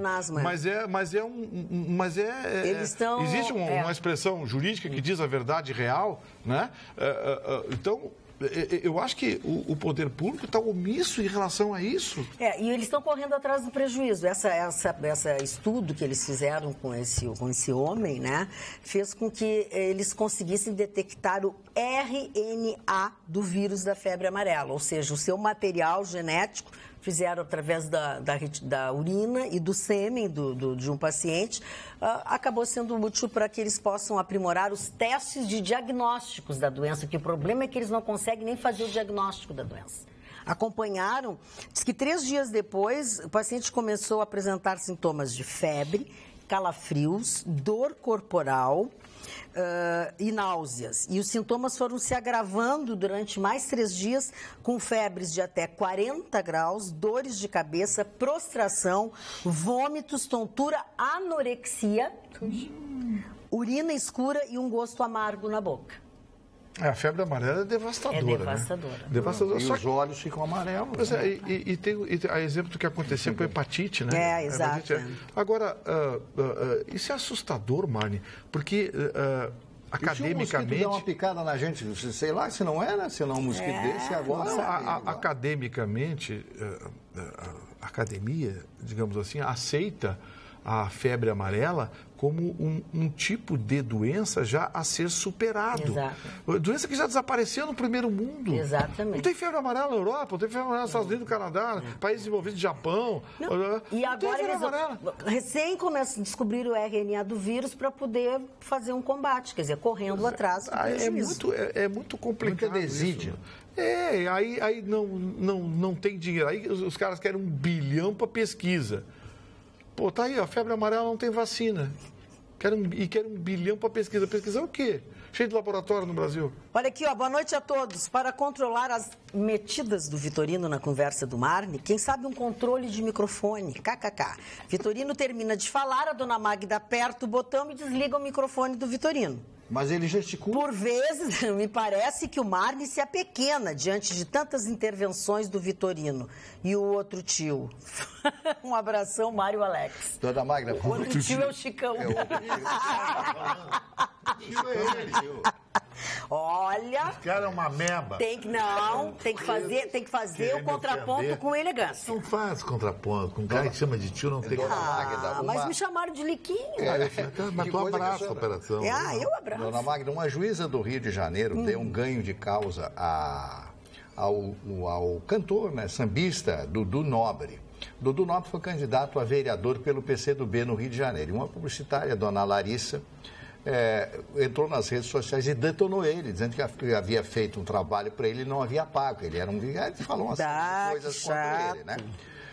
existe uma expressão jurídica que diz a verdade real, né? Então, eu acho que o poder público está omisso em relação a isso. E eles estão correndo atrás do prejuízo. Esse estudo que eles fizeram com esse homem, né, fez com que eles conseguissem detectar o RNA do vírus da febre amarela, ou seja, o seu material genético. Fizeram através da urina e do sêmen de um paciente, acabou sendo útil para que eles possam aprimorar os testes de diagnósticos da doença, que o problema é que eles não conseguem nem fazer o diagnóstico da doença. Acompanharam, diz que 3 dias depois, o paciente começou a apresentar sintomas de febre, calafrios, dor corporal e náuseas. E os sintomas foram se agravando durante mais 3 dias, com febres de até 40 graus, dores de cabeça, prostração, vômitos, tontura, anorexia, urina escura e um gosto amargo na boca. A febre amarela é devastadora. Devastadora. Né? Devastadora. E os olhos ficam amarelos. E tem exemplo do que acontecia com a hepatite, né? Exato. Agora, isso é assustador, Marne, porque academicamente... Se o mosquito der uma picada na gente, sei lá, se não era, se não um mosquito desse, agora... Academicamente, a academia, digamos assim, aceita a febre amarela como um tipo de doença já a ser superado. Exato. Doença que já desapareceu no primeiro mundo. Exatamente. Não tem febre amarela na Europa, não tem febre amarela nos Estados Unidos, no Canadá, países desenvolvidos, Japão. E agora eles recém descobriram o RNA do vírus para poder fazer um combate, quer dizer, correndo atrás do prejuízo. É muito complicado. Muita desídia. Aí não tem dinheiro. Aí os caras querem 1 bilhão para pesquisa. Pô, tá aí, a febre amarela não tem vacina. Querem 1 bilhão para pesquisa. Pesquisar o quê? Cheio de laboratório no Brasil. Olha aqui, ó, boa noite a todos. Para controlar as metidas do Vitorino na conversa do Marne, quem sabe um controle de microfone, kkk. Vitorino termina de falar, a dona Magda aperta o botão e desliga o microfone do Vitorino. Mas ele gesticula. Por vezes, me parece que o Marne se apequena diante de tantas intervenções do Vitorino. E o outro tio? Um abração, Mário Alex. Dona Magda, o outro tio é o Chicão. É o outro tio. Olha... Esse cara é uma meba. Tem que fazer o contraponto com elegância. Não faz contraponto. Com um cara que chama de tio não tem contraponto. Mas me chamaram de Liquinho. Mas tu abraça a operação. Eu abraço. Dona Magda, uma juíza do Rio de Janeiro deu um ganho de causa ao cantor, né, sambista Dudu Nobre. Dudu Nobre foi candidato a vereador pelo PCdoB no Rio de Janeiro. E uma publicitária, dona Larissa, entrou nas redes sociais e detonou ele, dizendo que havia feito um trabalho para ele e não havia pago. Ele era um vigário e falou uma série de coisas contra ele, né?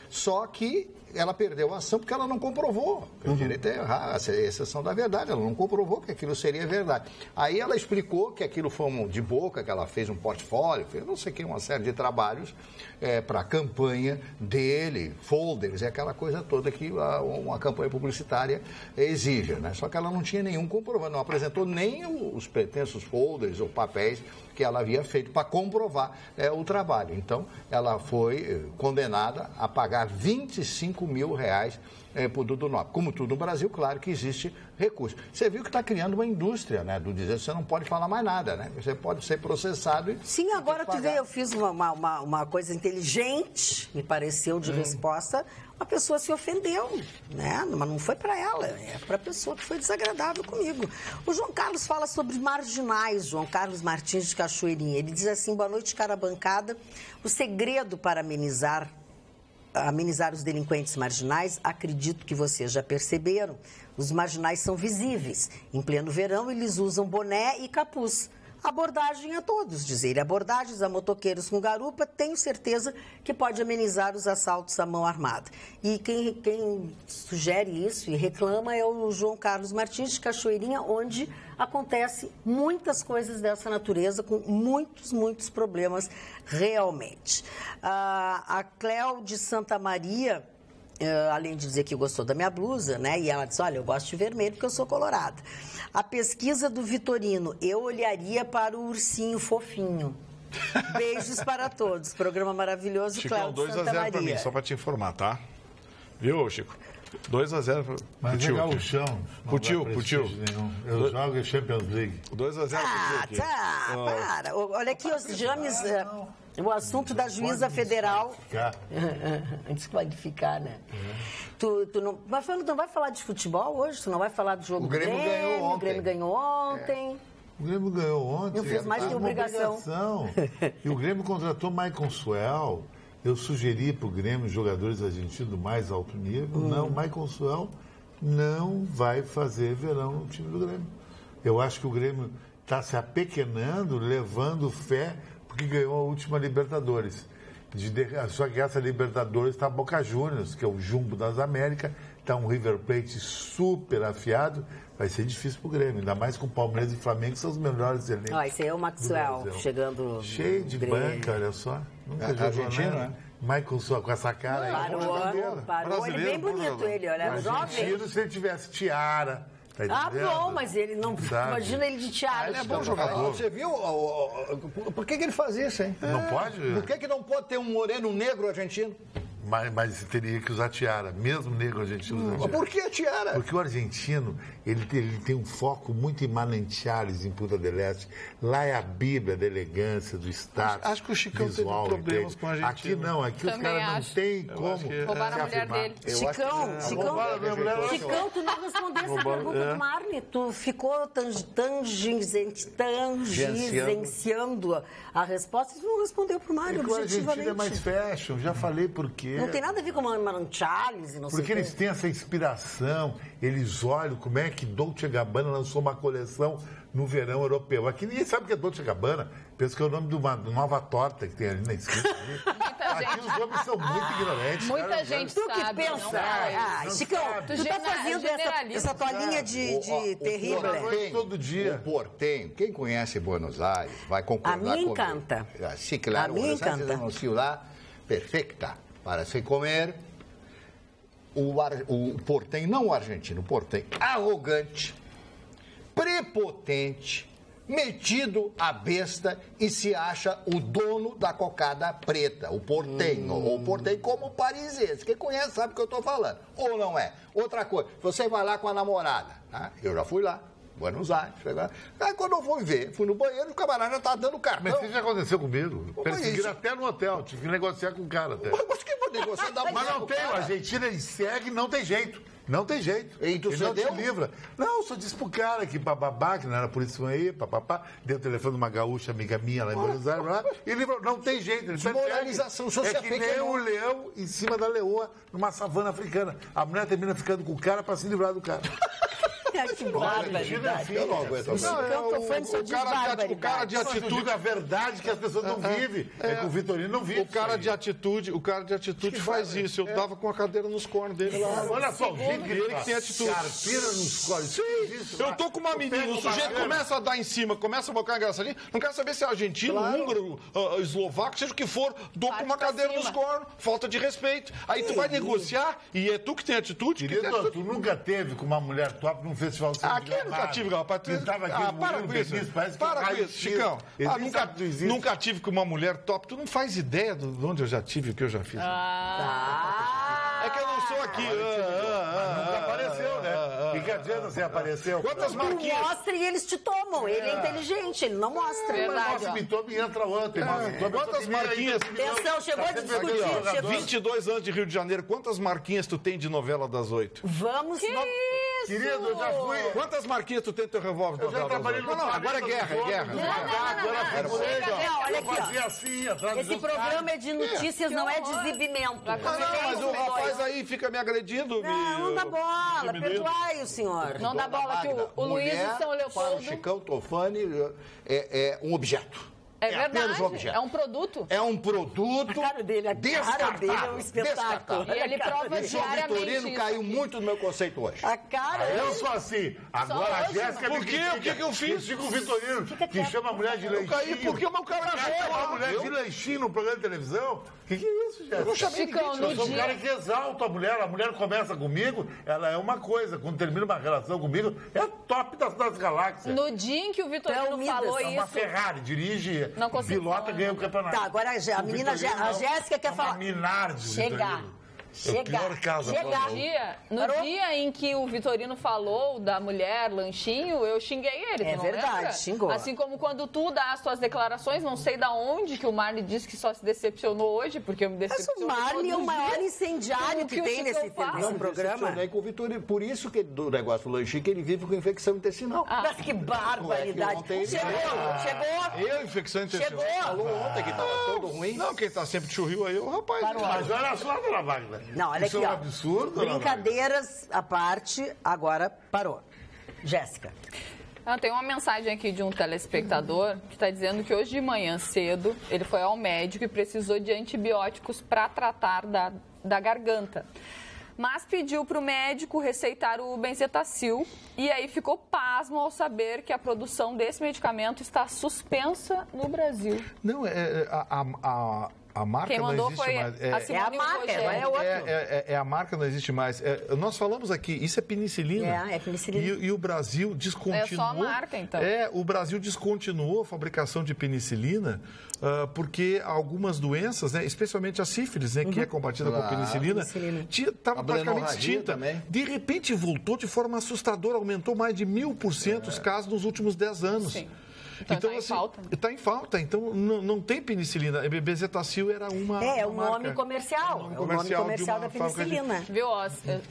Só que ela perdeu a ação porque ela não comprovou. O direito é errar, a exceção da verdade. Ela não comprovou que aquilo seria verdade. Aí ela explicou que aquilo foi de boca, que ela fez um portfólio, fez não sei o que, uma série de trabalhos para a campanha dele, folders, aquela coisa toda que uma campanha publicitária exige, né? Só que ela não tinha nenhum comprovante, não apresentou nem os pretensos folders ou papéis que ela havia feito para comprovar o trabalho. Então, ela foi condenada a pagar R$25 mil por Dudu Nobre. Como tudo no Brasil, claro que existe recurso. Você viu que está criando uma indústria, né? Do dizer que você não pode falar mais nada, né? Você pode ser processado e... Sim, agora tu vê, eu fiz uma coisa inteligente, me pareceu, de resposta. A pessoa se ofendeu, né? Mas não foi para ela, é para a pessoa que foi desagradável comigo. O João Carlos fala sobre marginais, João Carlos Martins de Cachoeirinha. Ele diz assim, boa noite, cara bancada. O segredo para amenizar os delinquentes marginais, acredito que vocês já perceberam, os marginais são visíveis. Em pleno verão, eles usam boné e capuz. Abordagem a todos, diz ele. Abordagens a motoqueiros com garupa, tenho certeza que pode amenizar os assaltos à mão armada. E quem sugere isso e reclama é o João Carlos Martins de Cachoeirinha, onde acontece muitas coisas dessa natureza, com muitos problemas realmente. A Cléo de Santa Maria, além de dizer que gostou da minha blusa, né? E ela disse, olha, eu gosto de vermelho porque eu sou colorada. A pesquisa do Vitorino, eu olharia para o ursinho fofinho. Beijos para todos. Programa maravilhoso, Cléo de Santa Maria. 2-0 para mim, só para te informar, tá? Viu, Chico? 2-0 pro Mas tio. Mas é gauchão. Pro tio. Eu jogo Champions League. 2-0 pro tio. Para. Olha aqui, os James... O assunto da juíza federal... Desqualificar, né? Tu não vai falar de futebol hoje? Tu não vai falar do jogo do Grêmio? O Grêmio ganhou ontem. O Grêmio ganhou ontem. Não fez mais que obrigação. E o Grêmio contratou Maicon Suel. Eu sugeri para o Grêmio jogadores argentinos do mais alto nível. Não, Maicon Suel não vai fazer verão no time do Grêmio. Eu acho que o Grêmio está se apequenando, levando fé, porque ganhou a última Libertadores. Só que essa Libertadores está Boca Juniors, que é o jumbo das Américas, está um River Plate super afiado, vai ser difícil para o Grêmio, ainda mais com o Palmeiras e Flamengo, que são os melhores elencos. Esse aí é o Maxwell, chegando... Cheio de banca, olha só. Nunca jogou argentino, né? Michael só com essa cara aí. Parou, ele bem bonito, ele, olha, jovem. Se ele tivesse tiara... bom, mas ele não... Imagina ele de tiara. Ele é bom jogador. Você viu? Por que ele faz isso, hein? Não pode? Por que não pode ter um moreno negro argentino? Mas teria que usar tiara. Mesmo negro argentino usa tiara. Por que a tiara? Porque o argentino, ele tem um foco muito em Mananciales, em Punta del Este. Lá é a Bíblia da elegância, do status Acho que o Chicão visual, teve problemas entende? com a Argentina. Aqui não, aqui os caras não têm como Roubaram se a mulher afirmar. dele. Chicão, tu não respondeu essa pergunta do Marne. Tu ficou tangenciando a resposta e tu não respondeu pro Marne, Porque o argentino objetivamente. é mais fashion, já falei por quê. Não tem nada a ver com Mananciales e não sei Porque o quê. eles têm essa inspiração, eles olham como é que Dolce & Gabbana lançou uma coleção no verão europeu. Aqui ninguém sabe o que é Dolce & Gabbana. Pensa que é o nome de uma nova torta que tem ali na esquina. Aqui os homens são muito ignorantes. Muita gente Tu que sabe. pensa? Chicão, tu tá fazendo essa tua linha de terrível. Todo dia. O portenho, quem conhece Buenos Aires vai concordar A mim comigo. encanta. Sim, claro. A mim Buenos Aires encanta. é uma ciudad perfecta para se comer. O portenho, não o argentino, o portenho arrogante, prepotente, metido à besta e se acha o dono da cocada preta, o portenho, ou o portenho como parisiense. Quem conhece sabe o que eu estou falando, ou não é? Outra coisa, você vai lá com a namorada, tá? Eu já fui lá, Buenos Aires, aí quando eu fui no banheiro, o camarada já estava dando cartão. Mas isso já aconteceu comigo. Como Perseguiram isso? até no hotel, tive que negociar com o cara até. Mas que vou negociar da Mas não tem, a Argentina ele segue, não tem jeito. Não tem jeito. E tu ele não te cedeu? livra. Não, só disse pro cara que bababá, que não era por isso aí, papapá, deu o telefone de uma gaúcha amiga minha lá em Buenos Aires, lá, e livrou. Não tem jeito. Ele Desmoralização social. É que nem o leão em cima da leoa numa savana africana. A mulher termina ficando com o cara pra se livrar do cara. Que barbaridade. Eu não aguento. O Chicão, tô fã de seu o cara de Atitude, atitude. a verdade que as pessoas não vivem. É que o Vitorino não vive. O cara de atitude faz isso. Eu dava com a cadeira nos cornos dele lá. Olha só, o jeito Ele que tem atitude. Carteira nos cornos. Sim, eu tô com uma menina, o sujeito começa a dar em cima, começa a bocar engraçadinho, não quero saber se é argentino, húngaro, eslovaco, seja o que for, dou com uma cadeira nos cornos, falta de respeito. Aí tu vai negociar e é tu que tem atitude. Querido, tu nunca teve com uma mulher top num festival de Aqui eu nunca tive, rapaz. Para com isso. Para com isso, Chicão. Nunca tive com uma mulher top. Tu não faz ideia de onde eu já tive, o que eu já fiz. É que eu não sou aqui. Nunca apareceu, né? O que adianta você apareceu? Quantas Tu marquinhas? mostra e eles te tomam. Ele é inteligente, ele não mostra. Verdade. Nossa, me toma e entra outra. Quantas marquinhas? Atenção, chegou a discutir. Chegou... 22 anos de Rio de Janeiro. Quantas marquinhas tu tem de novela das 8? Vamos... Querido, eu já fui. Quantas marquinhas tu tem no teu revólver? Eu já trabalhei no agora é guerra, é guerra. Olha aqui, ó. Fazia assim, atrás Esse programa é de notícias, não é de exibimento. Não, mas o rapaz aí fica me agredindo. Não dá bola, perdoai o senhor. Não dá bola que o Luiz de São Para o Leopoldo Chicão Tofani é um objeto. é apenas verdade, um objeto. é um produto. É um produto A cara dele é um espetáculo. descartável. E ele prova O João diariamente Vitorino isso. caiu muito no meu conceito hoje. A cara... Eu sou assim. Agora a hoje, Jéssica Por quê? O que eu fiz? Fica o Vitorino, que chama a mulher de leichinho. Caí porque o meu cara Chama a mulher de jogou. leichinho no programa de televisão. O que é isso, Jéssica? Eu não chamei Chicão, ninguém. no Eu sou um dia- cara que exalta a mulher começa comigo, ela é uma coisa. Quando termina uma relação comigo, é top das galáxias. No dia em que o Vitorino Midas, falou É uma isso, Ferrari, dirige, Não consigo pilota, falar. ganha o campeonato. Tá, agora a menina, a Jéssica quer falar. Minardi, Chegar. É o pior caso. Chegar. no dia em que o Vitorino falou da mulher lanchinho, eu xinguei ele. É tu não verdade, lembra? xingou. Assim como quando tu dá as tuas declarações, não sei da onde que o Marne disse que só se decepcionou hoje, porque eu me Mas decepciono. o Marne é o todos os maior dias. incendiário O que que o tem Chicão nesse faz? programa. Decepcionei com o Vitorino. Por isso que do negócio do lanchinho que ele vive com infecção intestinal. Mas que barbaridade. ontem- Chegou. Eu, infecção intestinal. Falou ontem que estava todo ruim. Não, quem tá sempre de churril aí é o rapaz. Mas olha só, dona Wagner. Não, olha Isso aqui, é um ó. absurdo, dona Wagner. Brincadeiras à parte, agora parou. Jéssica. Tem uma mensagem aqui de um telespectador que está dizendo que hoje de manhã cedo ele foi ao médico e precisou de antibióticos para tratar da garganta. Mas pediu para o médico receitar o benzetacil e aí ficou pasmo ao saber que a produção desse medicamento está suspensa no Brasil. Não, A marca Quem mandou não existe foi mais. a Simone a marca, Rogério. é outro. É a marca, não existe mais. Nós falamos aqui, isso é penicilina. É penicilina. E o Brasil descontinuou. É só a marca, então. O Brasil descontinuou a fabricação de penicilina porque algumas doenças, né, especialmente a sífilis, né, que é combatida com penicilina, estava praticamente extinta. Também. De repente voltou de forma assustadora, aumentou mais de 1000% os casos nos últimos 10 anos. Sim. Então tá em falta. Está em falta, então não tem penicilina. Bezetacil era uma um nome comercial. É o nome comercial da penicilina. Viu,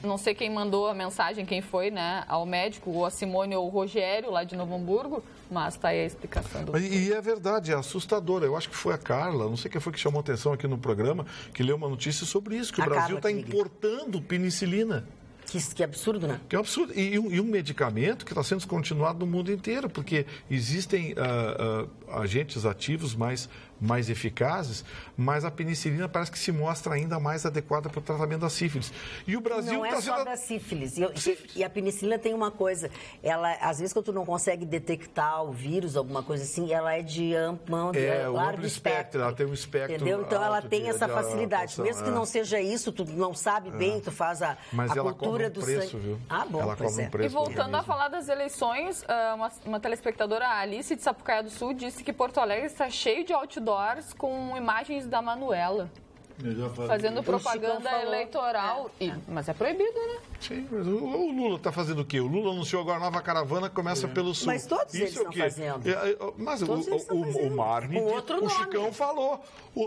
não sei quem mandou a mensagem, quem foi, né, ao médico, ou a Simone ou o Rogério, lá de Novo Hamburgo, mas tá aí a explicação do... E é verdade, é assustadora. Eu acho que foi a Carla, não sei quem foi que chamou atenção aqui no programa, que leu uma notícia sobre isso, que o Brasil está importando penicilina. Que absurdo, né? Que é um absurdo. E um medicamento que está sendo descontinuado no mundo inteiro, porque existem agentes ativos mais eficazes, mas a penicilina parece que se mostra ainda mais adequada para o tratamento da sífilis. E o Brasil não é só da sífilis. E a penicilina tem uma coisa, ela, às vezes quando tu não consegue detectar o vírus, alguma coisa assim, ela é de largo espectro. Ela tem um espectro. Entendeu? Então ela tem essa facilidade. Mesmo que não seja isso, tu não sabe bem, tu faz a cultura do sangue. Viu? Bom, ela cobra um preço. E voltando a falar das eleições, uma telespectadora, a Alice de Sapucaia do Sul, disse que Porto Alegre está cheio de outdoors com imagens da Manuela. Fazendo propaganda eleitoral. Mas é proibido, né? Sim, mas o Lula está fazendo o quê? O Lula anunciou agora a nova caravana que começa pelo Sul. Mas todos eles estão fazendo. Mas o Marne, o Chicão falou,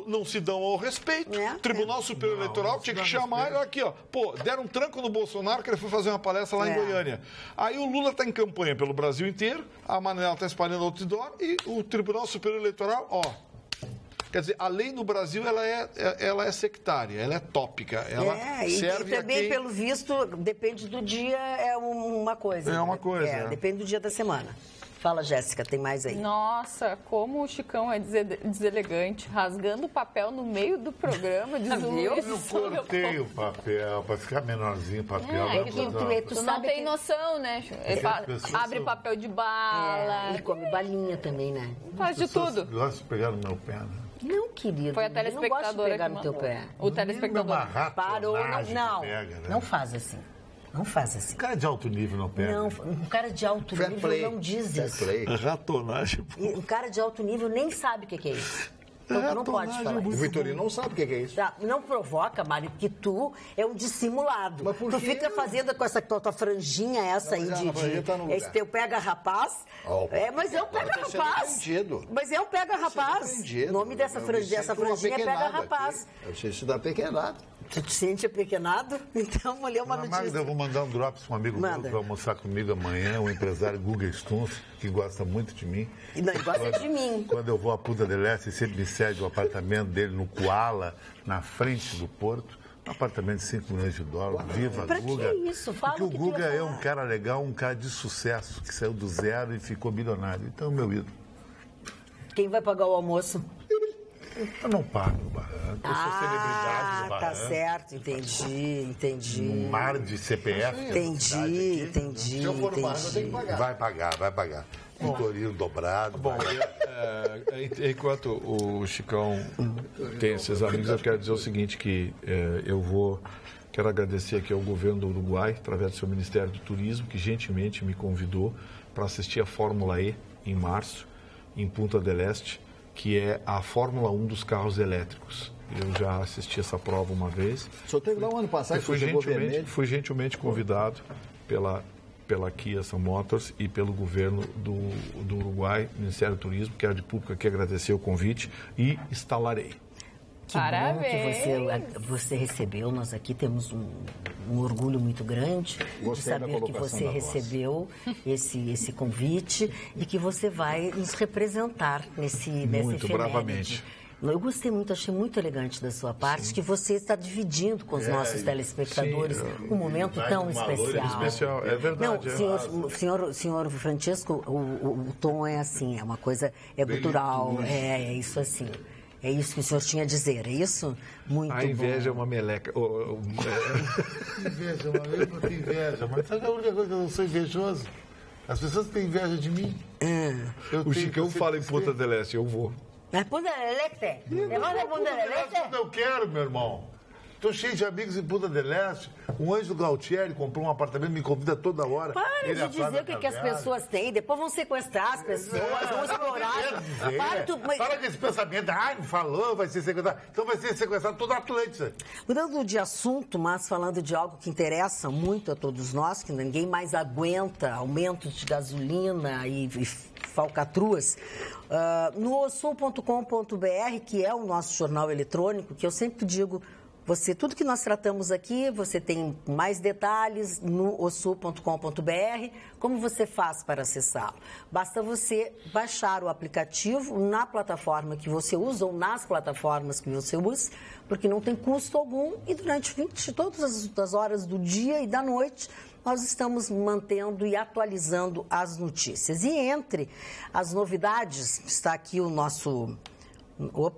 não se dão ao respeito. O Tribunal Superior Eleitoral tinha que chamar, olha aqui, ó. Pô, deram um tranco no Bolsonaro que ele foi fazer uma palestra lá em Goiânia. Aí o Lula está em campanha pelo Brasil inteiro, a Manuela está espalhando outdoor e o Tribunal Superior Eleitoral, quer dizer, a lei no Brasil, ela é sectária, ela é tópica. Ela serve e também, pelo visto, depende do dia, é uma coisa. É uma coisa. Depende do dia da semana. Fala, Jéssica, tem mais aí. Nossa, como o Chicão é deselegante, rasgando o papel no meio do programa. Eu cortei o papel para ficar menorzinho o papel. Tu não tem noção, né? Abre papel de bala. E come balinha também, né? Faz de tudo. Gosto de pegar no meu pé, né? Não, querido. Foi a telespectadora que no teu pé. O telespectador parou. Não faz assim. Não faz assim. Um cara de alto nível não pega. Não, um cara de alto nível não diz isso. Ratonagem. Um cara de alto nível nem sabe o que é isso. Então tu não pode falar isso. O Vitorino não sabe o que é isso. Não provoca, Mário, porque tu é um dissimulado. Tu fica fazendo com essa tua franjinha esse teu pega-rapaz. Mas é um pega-rapaz. Mas é um pega-rapaz. O nome dessa franjinha é pega-rapaz. Você se dá pequenado. Tu te sente apequenado? Então, vou ler uma notícia. Magda, eu vou mandar um drops para um amigo meu que vai almoçar comigo amanhã, o empresário Guga Stunf, que gosta muito de mim. E não, gosta de mim. Quando eu vou a Punta del Este, ele sempre me cede o apartamento dele no Koala, na frente do porto. Um apartamento de 5 milhões de dólares. Viva Guga. Que isso? Fala porque o Guga é um cara legal, um cara de sucesso, que saiu do zero e ficou milionário. Então, meu ídolo. Quem vai pagar o almoço? Eu não pago no barranco. Eu sou celebridade do barranco. Tá certo, entendi. Um mar de CPF. Entendi. Se eu for no barranco, eu tenho que pagar. Vai pagar. Vitorino dobrado. Bom, enquanto o Chicão tem esses amigos, eu quero dizer o seguinte, que quero agradecer aqui ao governo do Uruguai, através do seu Ministério do Turismo, que gentilmente me convidou para assistir a Fórmula E em março, em Punta del Este, que é a Fórmula 1 dos carros elétricos. Eu já assisti essa prova uma vez. O senhor teve lá um ano passado, fui gentilmente convidado pela Kia Motors e pelo governo do Uruguai, Ministério do Turismo, que era de público aqui, agradecer o convite e instalarei. Parabéns. Bom que você recebeu, nós aqui temos um orgulho muito grande de saber que você recebeu esse convite e que você vai nos representar nesse muito bravamente. Eu gostei muito, achei muito elegante da sua parte, que você está dividindo com os nossos telespectadores um momento tão especial. É verdade. Não, senhor Francesco, o tom é assim, é uma coisa, gutural, é isso assim. É isso que o senhor tinha a dizer, é isso? Muito bom. A inveja é uma meleca. Inveja, eu tenho inveja, mas sabe a única coisa que eu não sou invejoso? As pessoas têm inveja de mim. O Chicão fala em Punta del Este, eu vou. Mas Punta del Este? Levanta Punta del Este? Eu quero, meu irmão. Estou cheio de amigos em Punta del Este. O Ângelo Galtieri comprou um apartamento, me convida toda hora. Para de dizer o que as pessoas têm. Depois vão sequestrar as pessoas, vão explorar. Para com esse pensamento. Não falou, vai ser sequestrado. Então vai ser sequestrado toda a Atlântida. Mudando de assunto, mas falando de algo que interessa muito a todos nós, que ninguém mais aguenta aumentos de gasolina e falcatruas, no osul.com.br, que é o nosso jornal eletrônico, que eu sempre digo, tudo que nós tratamos aqui, você tem mais detalhes no osul.com.br. Como você faz para acessá-lo? Basta você baixar o aplicativo na plataforma que você usa ou nas plataformas que você usa, porque não tem custo algum e durante todas as horas do dia e da noite nós estamos mantendo e atualizando as notícias. E entre as novidades, está aqui o nosso...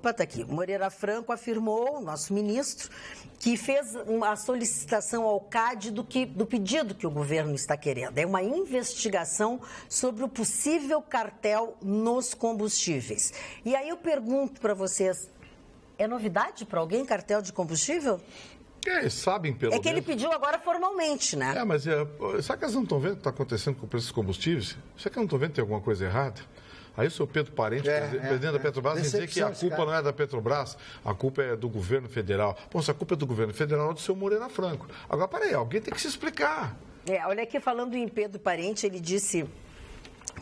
está aqui. Moreira Franco afirmou, nosso ministro, que fez uma solicitação ao CAD do pedido que o governo está querendo. É uma investigação sobre o possível cartel nos combustíveis. E aí eu pergunto para vocês, é novidade para alguém cartel de combustível? Sabem pelo menos. É que ele pediu agora formalmente, né? Mas será que eles não estão vendo o que está acontecendo com o preço dos combustíveis? Será que não estão vendo que tem alguma coisa errada? Aí o seu Pedro Parente, presidente da Petrobras, vem dizer que a culpa não é da Petrobras, a culpa é do governo federal. Bom, se a culpa é do governo federal, é do seu Moreira Franco. Agora, peraí, alguém tem que se explicar. Olha aqui, falando em Pedro Parente, ele disse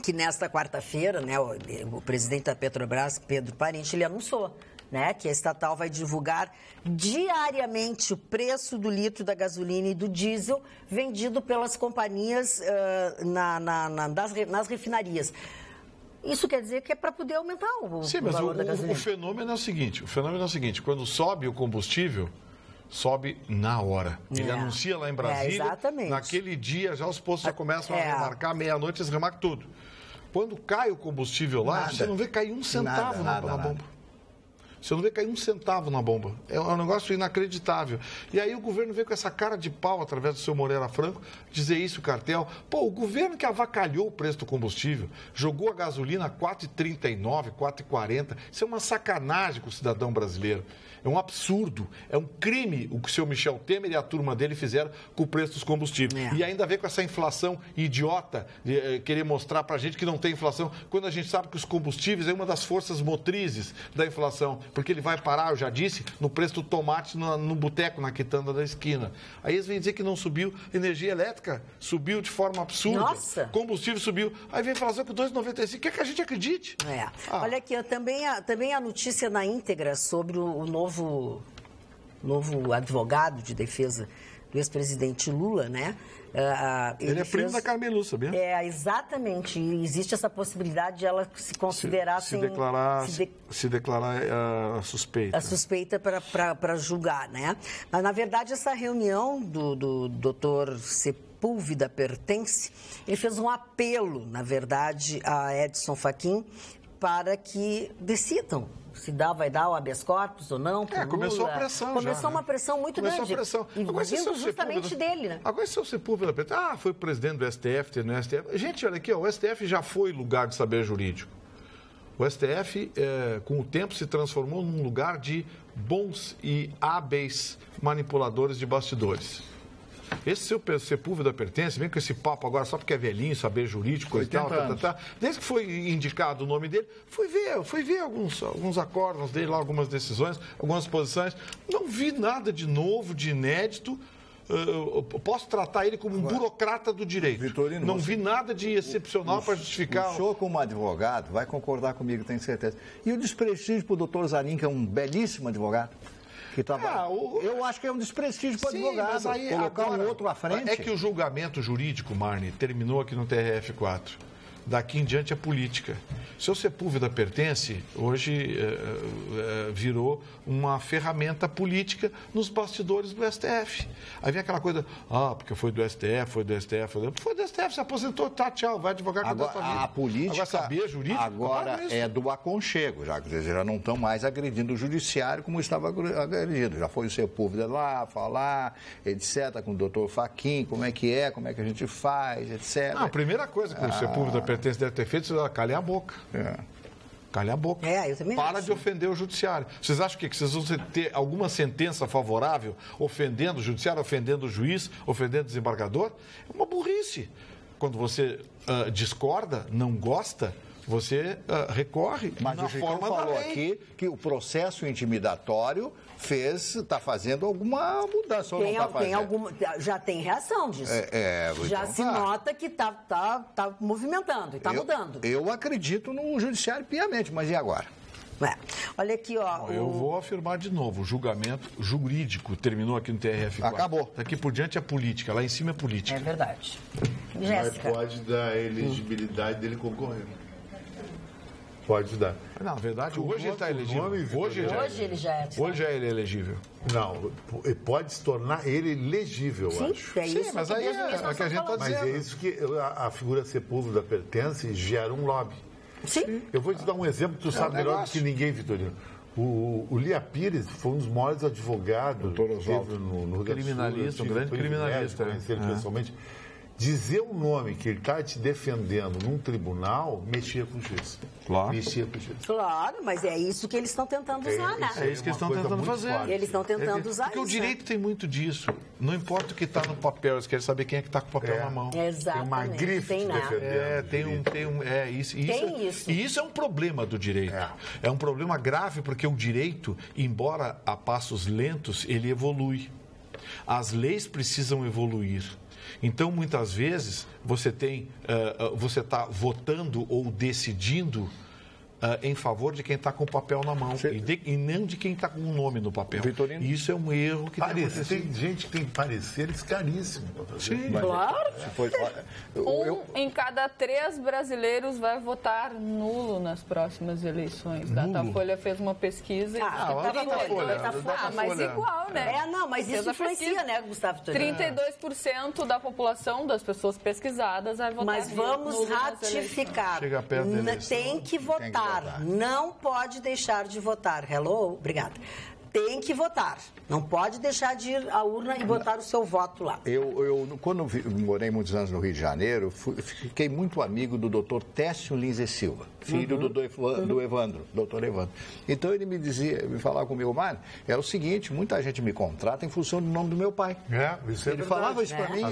que nesta quarta-feira, né, o presidente da Petrobras, Pedro Parente, ele anunciou, né, que a estatal vai divulgar diariamente o preço do litro da gasolina e do diesel vendido pelas companhias nas refinarias. Isso quer dizer que é para poder aumentar o valor da gasolina. O fenômeno é o seguinte, quando sobe o combustível, sobe na hora. Ele anuncia lá em Brasília, naquele dia já os postos já começam a remarcar, meia-noite eles remarcam tudo. Quando cai o combustível lá, você não vê cair um centavo na bomba. Você não vê cair um centavo na bomba. É um negócio inacreditável. E aí o governo veio com essa cara de pau, através do seu Moreira Franco, dizer isso, cartel. O governo que avacalhou o preço do combustível, jogou a gasolina a 4,39, 4,40. Isso é uma sacanagem com o cidadão brasileiro. É um absurdo, é um crime o que o senhor Michel Temer e a turma dele fizeram com o preço dos combustíveis. E ainda veio com essa inflação idiota, de querer mostrar pra gente que não tem inflação, quando a gente sabe que os combustíveis é uma das forças motrizes da inflação, porque ele vai parar, eu já disse, no preço do tomate no boteco, na quitanda da esquina. Aí eles vêm dizer que não subiu, energia elétrica subiu de forma absurda. Nossa! Combustível subiu. Aí vem inflação com 2,95, quer que a gente acredite? Olha aqui, também a notícia na íntegra sobre o novo advogado de defesa do ex-presidente Lula, né? Ele é primo da Carmelu, sabia? Exatamente. E existe essa possibilidade de ela se considerar se declarar a suspeita. A suspeita para julgar, né? Mas, na verdade, essa reunião do doutor Sepúlveda Pertence, ele fez um apelo, na verdade, a Edson Fachin para que decidam se vai dar o habeas corpus ou não. Começou a pressão. Começou uma pressão muito grande. Começou a pressão. E vindo justamente dele, né? Agora, se o Sepúlveda foi presidente do STF, teve no STF. Gente, olha aqui, o STF já foi lugar de saber jurídico. O STF, com o tempo, se transformou num lugar de bons e hábeis manipuladores de bastidores. Esse seu Sepúlveda Pertence, vem com esse papo agora só porque é velhinho, saber jurídico e tal. Desde que foi indicado o nome dele, fui ver alguns acordos dele, lá, algumas decisões, algumas posições. Não vi nada de novo, de inédito. Eu posso tratar ele como um burocrata do direito. Vitorino, não vi nada de excepcional para justificar. O senhor, como advogado, vai concordar comigo, tenho certeza. E o desprestígio para o doutor Zanin, que é um belíssimo advogado? Eu acho que é um desprestígio para o advogado. Mas aí, colocar agora, um outro à frente. É que o julgamento jurídico, Marne, terminou aqui no TRF4. Daqui em diante é política. Seu Sepúlveda Pertence, hoje virou uma ferramenta política nos bastidores do STF. Aí vem aquela coisa, porque foi do STF, foi do STF, se aposentou, tchau, vai advogar com a tua vida. A política, agora, saber jurídico, agora é do aconchego, já não estão mais agredindo o judiciário como estava agredido. Já foi o Sepúlveda lá, falar, etc., com o doutor Fachin, como é que a gente faz, etc. A primeira coisa que o Sepúlveda Pertence deve ter feito é calar a boca. calha a boca. Eu também Para acho. de ofender o judiciário. Vocês acham que vocês vão ter alguma sentença favorável ofendendo o judiciário, ofendendo o juiz, ofendendo o desembargador? É uma burrice. Quando você discorda, não gosta, você recorre Mas na o Chicão forma falou da lei. aqui que o processo intimidatório está fazendo alguma mudança ou não está fazendo? Já tem reação disso. Já então se tá. nota que está movimentando e está mudando. Eu acredito no judiciário piamente, mas e agora? Olha aqui, ó. Eu vou afirmar de novo, o julgamento jurídico terminou aqui no TRF4. Acabou. Daqui por diante é política, lá em cima é política. É verdade. Mas Jéssica. pode dar a elegibilidade dele concorrer. Pode dar. Na verdade, hoje ele está elegível. Hoje ele já é. Hoje é ele elegível. Não, pode se tornar ele legível, eu acho. Sim, é isso. mas aí é que a gente está Mas dizendo. é isso que a figura Sepúlveda pertence gera um lobby. Sim. Eu vou te dar um exemplo que tu sabe melhor do que ninguém, Vitorino. O Lia Pires foi um dos maiores advogados Doutor Oswaldo. no Rio Grande do Sul. Criminalista, Eu tive um grande o privilégio de criminalista. conhecer ele pessoalmente. Dizer o nome que ele está te defendendo num tribunal mexia com o juiz. Claro. Mexia com o juiz. Claro, mas é isso que eles estão tentando usar, né? É isso que eles estão uma coisa tentando muito fazer. forte. Eles estão tentando usar Porque isso. o direito tem muito disso. Não importa o que está no papel, eles querem saber quem é que está com o papel na mão. Exatamente. Tem uma grife Tem te nada. defendendo. Isso. Tem isso. E isso é um problema do direito. É um problema grave porque o direito, embora a passos lentos, ele evolui. As leis precisam evoluir. Então, muitas vezes, você está votando ou decidindo em favor de quem está com o papel na mão e não de quem está com o nome no papel. Vitorino? E isso é um erro que tem acontecido. Tem gente que tem pareceres caríssimos para fazer. Sim. Claro. Em cada 3 brasileiros vai votar nulo nas próximas eleições. Datafolha fez uma pesquisa e mas igual, né? Mas Fez isso a influencia, pesquisa. né, Gustavo Vitorino? 32% da população, das pessoas pesquisadas, vai votar Mas vamos nulo nas eleições. ratificar. Chega perto da eleição. Tem que votar. Não pode deixar de votar. Hello? Obrigada. Tem que votar. Não pode deixar de ir à urna e botar o seu voto lá. Quando morei muitos anos no Rio de Janeiro, fiquei muito amigo do doutor Técio Lins e Silva, filho do Evandro, doutor Evandro. Então ele me falava comigo, Mário, é o seguinte, muita gente me contrata em função do nome do meu pai. Isso é Ele verdade. falava isso para mim,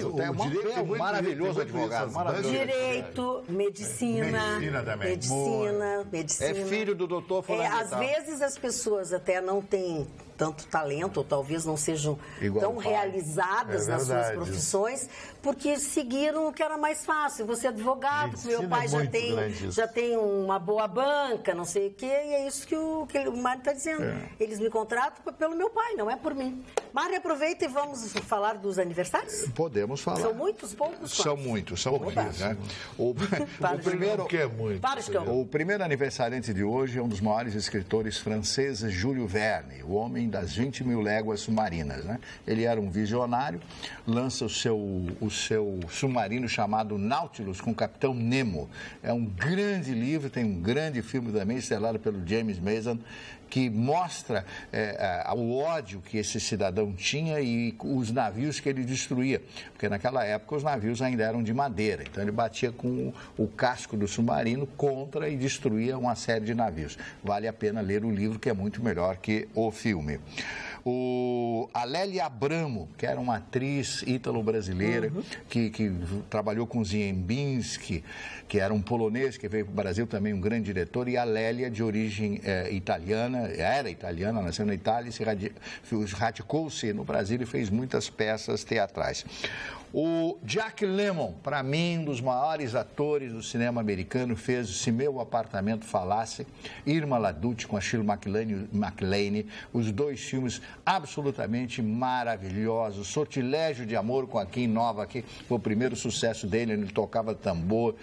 direito um maravilhoso advogado. Direito, medicina. Medicina também. Medicina. É filho do doutor fulano de Às tal. vezes as pessoas até não têm tanto talento, ou talvez não sejam Igual tão o pai. realizadas nas suas verdade. profissões, porque seguiram o que era mais fácil. Você é advogado, Medicina meu pai é muito grande isso. já tem uma boa banca, não sei o quê, e é isso que o Mário está dizendo. Eles me contratam pelo meu pai, não é por mim. Mário, aproveita e vamos falar dos aniversários? Podemos falar. São muitos, poucos? São muitos. Né? O primeiro... Que é muito. Para, Chicão. O primeiro aniversariante de hoje é um dos maiores escritores franceses, Júlio Verne, o homem das 20 mil léguas submarinas. Né? Ele era um visionário, lança o seu submarino chamado Nautilus com o Capitão Nemo. É um grande livro, tem um grande filme também, estrelado pelo James Mason, que mostra o ódio que esse cidadão tinha e os navios que ele destruía. Porque naquela época os navios ainda eram de madeira. Então ele batia com o casco do submarino contra e destruía uma série de navios. Vale a pena ler o livro, que é muito melhor que o filme. A Lélia Abramo, que era uma atriz ítalo-brasileira, que trabalhou com Ziembinski, que era um polonês que veio para o Brasil, também um grande diretor, e a Lélia, de origem italiana, era italiana, nasceu na Itália, radicou-se no Brasil e fez muitas peças teatrais. O Jack Lemmon, para mim, um dos maiores atores do cinema americano, fez Se Meu Apartamento Falasse, Irma La Duce com a Shirley MacLaine, os dois filmes absolutamente maravilhosos. Sortilégio de Amor com a Kim Nova, que foi o primeiro sucesso dele, ele tocava tambor.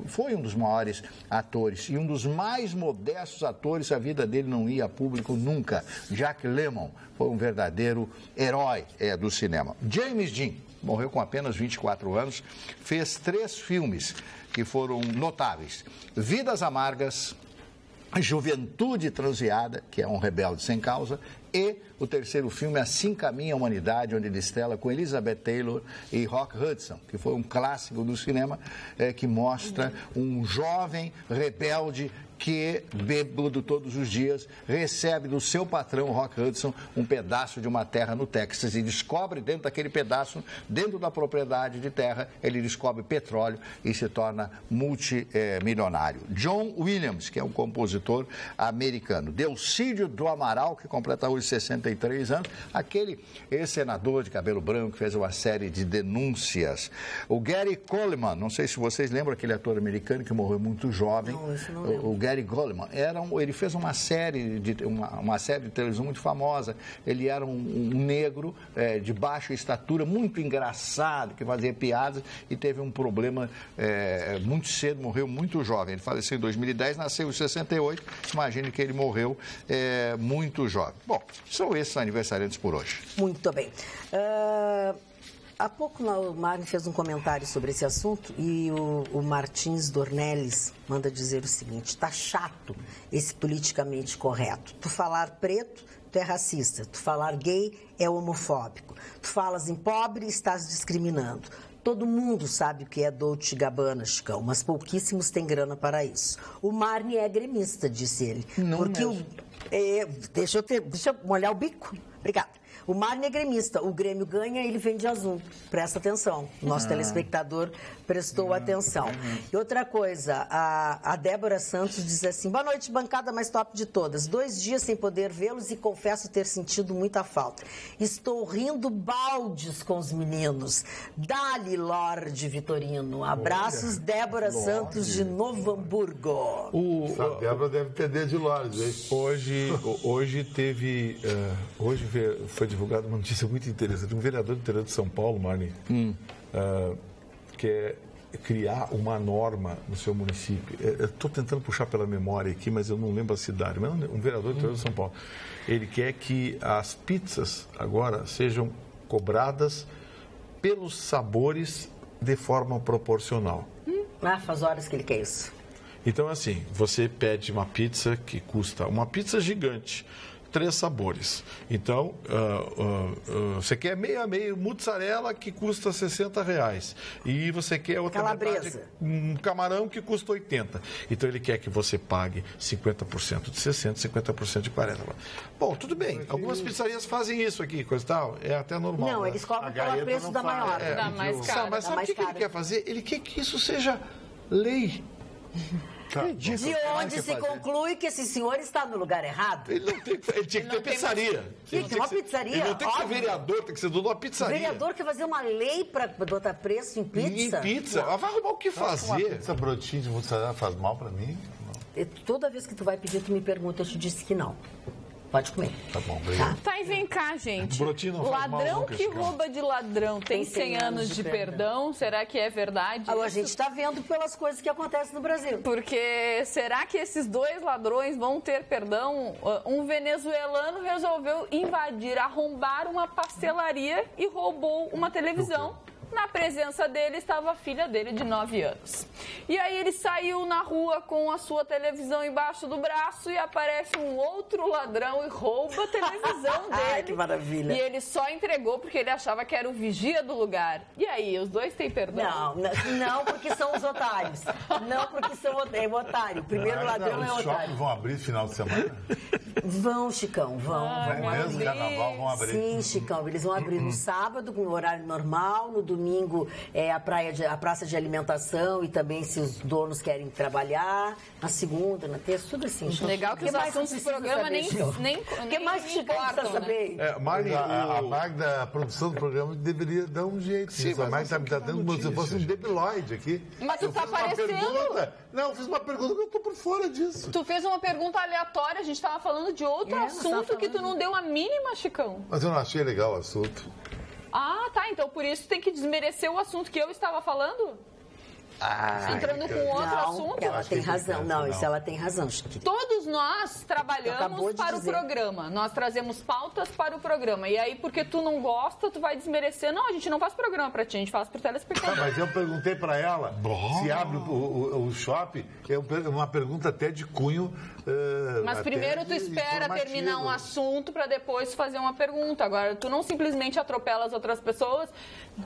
Foi um dos maiores atores e um dos mais modestos atores. A vida dele não ia a público nunca. Jack Lemmon foi um verdadeiro herói do cinema. James Dean morreu com apenas 24 anos, fez 3 filmes que foram notáveis: Vidas Amargas, Juventude Transviada, que é um rebelde sem causa, e o terceiro filme, Assim Caminha a Humanidade, onde ele estrela com Elizabeth Taylor e Rock Hudson, que foi um clássico do cinema, que mostra um jovem rebelde que, bêbado todos os dias, recebe do seu patrão, Rock Hudson, um pedaço de uma terra no Texas e descobre dentro daquele pedaço, dentro da propriedade de terra, ele descobre petróleo e se torna multimilionário. John Williams, que é um compositor americano. Delcídio do Amaral, que completa hoje 63 anos, aquele ex-senador de cabelo branco que fez uma série de denúncias. O Gary Coleman, não sei se vocês lembram, aquele ator americano que morreu muito jovem. Não, isso não lembro. O Gary Coleman ele fez uma série de televisão muito famosa. Ele era um negro de baixa estatura, muito engraçado, que fazia piadas e teve um problema muito cedo, morreu muito jovem. Ele faleceu em 2010, nasceu em 68. Imagine que ele morreu muito jovem. Bom, são esses aniversariantes por hoje. Muito bem. Há pouco o Marne fez um comentário sobre esse assunto e o Martins Dornelles manda dizer o seguinte: tá chato esse politicamente correto. Tu falar preto, tu é racista. Tu falar gay, é homofóbico. Tu falas em pobre, estás discriminando. Todo mundo sabe o que é Dolce & Gabbana, Chicão, mas pouquíssimos têm grana para isso. O Marne é gremista, disse ele. Não porque mesmo. Deixa eu molhar o bico. Obrigada. O Marne é gremista, o Grêmio ganha, ele vende azul. Presta atenção, o nosso telespectador prestou atenção. E outra coisa, a Débora Santos diz assim: boa noite, bancada mais top de todas. 2 dias sem poder vê-los e confesso ter sentido muita falta. Estou rindo baldes com os meninos. Dali, Lorde Vitorino. Abraços, Débora Santos de Novo Hamburgo. A Débora deve entender de Lorde, hein? Hoje teve... hoje foi divulgada uma notícia muito interessante. Um vereador do interior de São Paulo, Marne, quer criar uma norma no seu município. Estou tentando puxar pela memória aqui, mas eu não lembro a cidade. Mas um vereador do interior de São Paulo. Ele quer que as pizzas agora sejam cobradas pelos sabores de forma proporcional. Faz horas que ele quer isso. Então, assim, você pede uma pizza que custa... Uma pizza gigante, 3 sabores. Então, você quer meio a meio mussarela que custa R$60. E você quer outra metade, um camarão que custa 80. Então, ele quer que você pague 50% de 60, 50% de 40. Bom, tudo bem. Algumas pizzarias fazem isso aqui, coisa e tal. É até normal. Não, eles cobram pelo preço da maior. Dá mais caro. Mas sabe o que ele quer fazer? Ele quer que isso seja lei. De onde se conclui que esse senhor está no lugar errado? Ele tinha que ter pizzaria. Tem uma pizzaria. Ele não tem que ser vereador, tem que ser dono de uma pizzaria. O vereador quer fazer uma lei para botar preço em pizza? Em pizza? Ela vai arrumar o que fazer. Uma pizza brotinho de mussarela faz mal para mim? Não. Toda vez que tu vai pedir, tu me pergunta, eu te disse que não. Pode comer. Tá bom, obrigado. Tá, e vem cá, gente. Brotinho não faz mal, Ladrão nunca, que Chico. rouba de ladrão tem 100 anos de perdão? Será que é verdade? A gente está vendo pelas coisas que acontecem no Brasil. Porque será que esses 2 ladrões vão ter perdão? Um venezuelano resolveu invadir, arrombar uma pastelaria e roubou uma televisão. Na presença dele estava a filha dele de 9 anos. E aí ele saiu na rua com a sua televisão embaixo do braço e aparece um outro ladrão e rouba a televisão dele. Ai, que maravilha. E ele só entregou porque ele achava que era o vigia do lugar. E aí, os 2 têm perdão? Não porque são os otários. Não porque são o otário. O primeiro ladrão é o otário. Os shoppings vão abrir final de semana? Vão, Chicão, vão. Vai mesmo, carnaval, vão abrir. Sim, Chicão, eles vão abrir no sábado, com horário normal, no domingo a praça de alimentação e também se os donos querem trabalhar, na segunda, na terça, tudo assim. Legal que os assuntos do programa nem O que mais que Chicão precisa saber? Marne, A Magda, a produção do programa, deveria dar um jeito. Sim, a Magda está me dando como se fosse um debilóide aqui. Mas tu tá parecendo... Eu fiz uma pergunta que eu tô por fora disso. Tu fez uma pergunta aleatória, a gente tava falando de outro assunto que tu não deu a mínima, Chicão. Mas eu não achei legal o assunto. Ah, tá. Então por isso tem que desmerecer o assunto que eu estava falando? Entrando com outro assunto? Ela tem razão. Não, isso ela tem razão, Chiquinho. Todos nós trabalhamos para o programa. Nós trazemos pautas para o programa. E aí, porque tu não gosta, tu vai desmerecer. Não, a gente não faz programa pra ti, a gente faz pro telespectador. Mas eu perguntei pra ela se abre o shopping. É uma pergunta até de cunho. Mas primeiro tu espera terminar um assunto para depois fazer uma pergunta. Agora, tu não simplesmente atropela as outras pessoas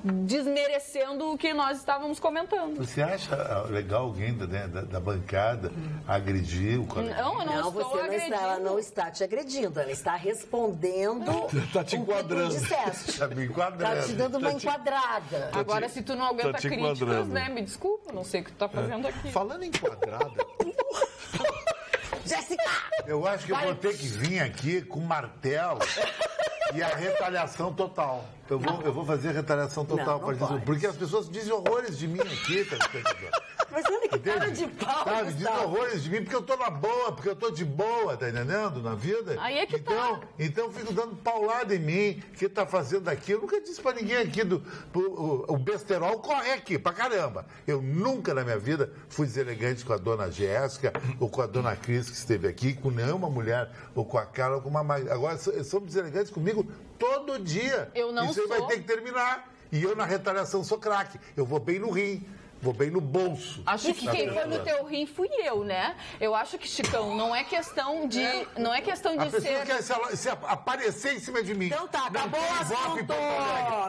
desmerecendo o que nós estávamos comentando. Você acha legal alguém da bancada agredir o colega? Não, eu não estou agredindo. Ela não está te agredindo, ela está respondendo Tá te enquadrando. o que tu disseste. Tá me enquadrando. Tá te dando uma enquadrada. Agora, se tu não aguenta te críticas, enquadrando. né? Me desculpa, não sei o que tu tá fazendo aqui. Falando em quadrada, Jéssica! Eu acho que eu vou ter que vir aqui com martelo e a retaliação total. Eu vou fazer a retaliação total. Não pode. Porque as pessoas dizem horrores de mim aqui, tá entendendo? Mas olha que cara de pau, Tá, dizem Gustavo. horrores de mim porque eu tô na boa, porque eu tô de boa, tá entendendo? Na vida. Aí é que então, tá. Então eu fico dando paulada em mim, que tá fazendo aquilo. Eu nunca disse pra ninguém aqui o besterol corre aqui, pra caramba. Eu nunca na minha vida fui deselegante com a dona Jéssica ou com a dona Cris que esteve aqui, com nenhuma mulher, ou com a Carla, ou com uma mais. Agora, são deselegantes comigo todo dia. Eu não Isso aí vai sou. ter que terminar. E eu, na retaliação, sou craque. Eu vou bem no rim. Vou bem no bolso. Acho que quem foi no teu rim fui eu, né? Eu acho que, Chicão, não é questão de A pessoa ser... quer se aparecer em cima de mim. Então tá, acabou o assunto.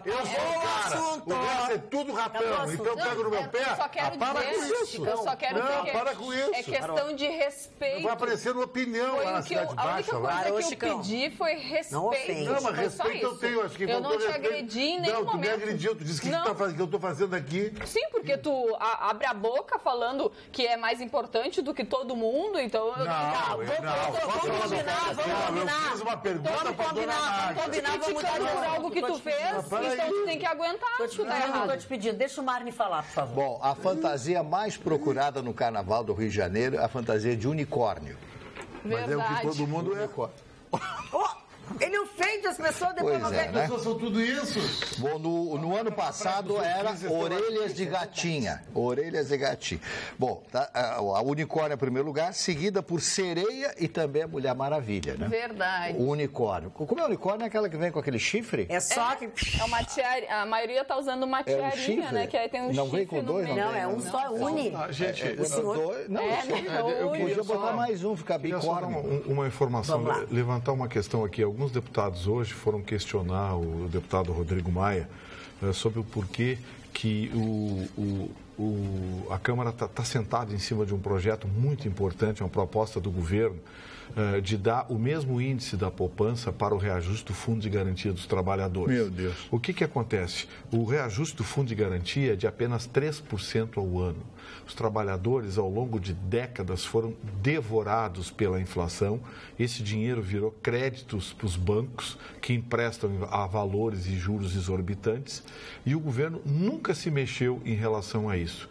Eu sou o cara. O resto é tudo ratão. Então eu pego no meu pé. Eu só quero para com dizer, isso. eu só quero Não, dizer para com isso. é questão de respeito. Vai aparecer uma opinião Foi lá na o que eu, Cidade a única Baixa. coisa Lá. Parou, que eu Chicão. pedi foi Não respeito. ofende. Não, mas Foi só respeito eu isso. tenho. Acho que eu não faltou te respeito. agredi em nenhum Não, tu me momento. agrediu. Tu disse que Não. que eu tô fazendo aqui. Sim, porque tu abre a boca falando que é mais importante do que todo mundo, então... Não, Vamos combinar. Eu fiz uma pergunta pra dona Magda. Vamos mudar de Criticamos algo que tu fez, peraí. então tu tem que aguentar. Se tu tá errado. Tô te pedindo, deixa o Marne falar, por favor. Bom, a fantasia mais procurada no Carnaval do Rio de Janeiro é a fantasia de unicórnio. Mas é o que Verdade. todo mundo é. Ele ofende as pessoas, depois Pois não é, vem. né? As pessoas são tudo isso. Bom, no ano passado era orelhas de gatinha. Orelhas de gatinha. Bom, tá, a unicórnio em primeiro lugar, seguida por sereia e também a Mulher Maravilha, né? Verdade. O unicórnio. Como é o unicórnio? É aquela que vem com aquele chifre? É só que... É uma tiara, a maioria tá usando uma É um tiarinha, chifre? né? Que aí tem um Não chifre vem com no dois, meio. Não, é um só, uni. gente, O senhor... Não, É, né? eu Uni. queria podia botar só- mais um, ficar queria só dar bicórnio. uma informação, Vamos lá. levantar uma questão aqui. Alguns deputados hoje foram questionar o deputado Rodrigo Maia sobre o porquê que a Câmara está sentada em cima de um projeto muito importante, uma proposta do governo, de dar o mesmo índice da poupança para o reajuste do Fundo de Garantia dos Trabalhadores. Meu Deus. O que acontece? O reajuste do Fundo de Garantia é de apenas 3% ao ano. Os trabalhadores, ao longo de décadas, foram devorados pela inflação. Esse dinheiro virou créditos para os bancos, que emprestam a valores e juros exorbitantes, e o governo nunca se mexeu em relação a isso.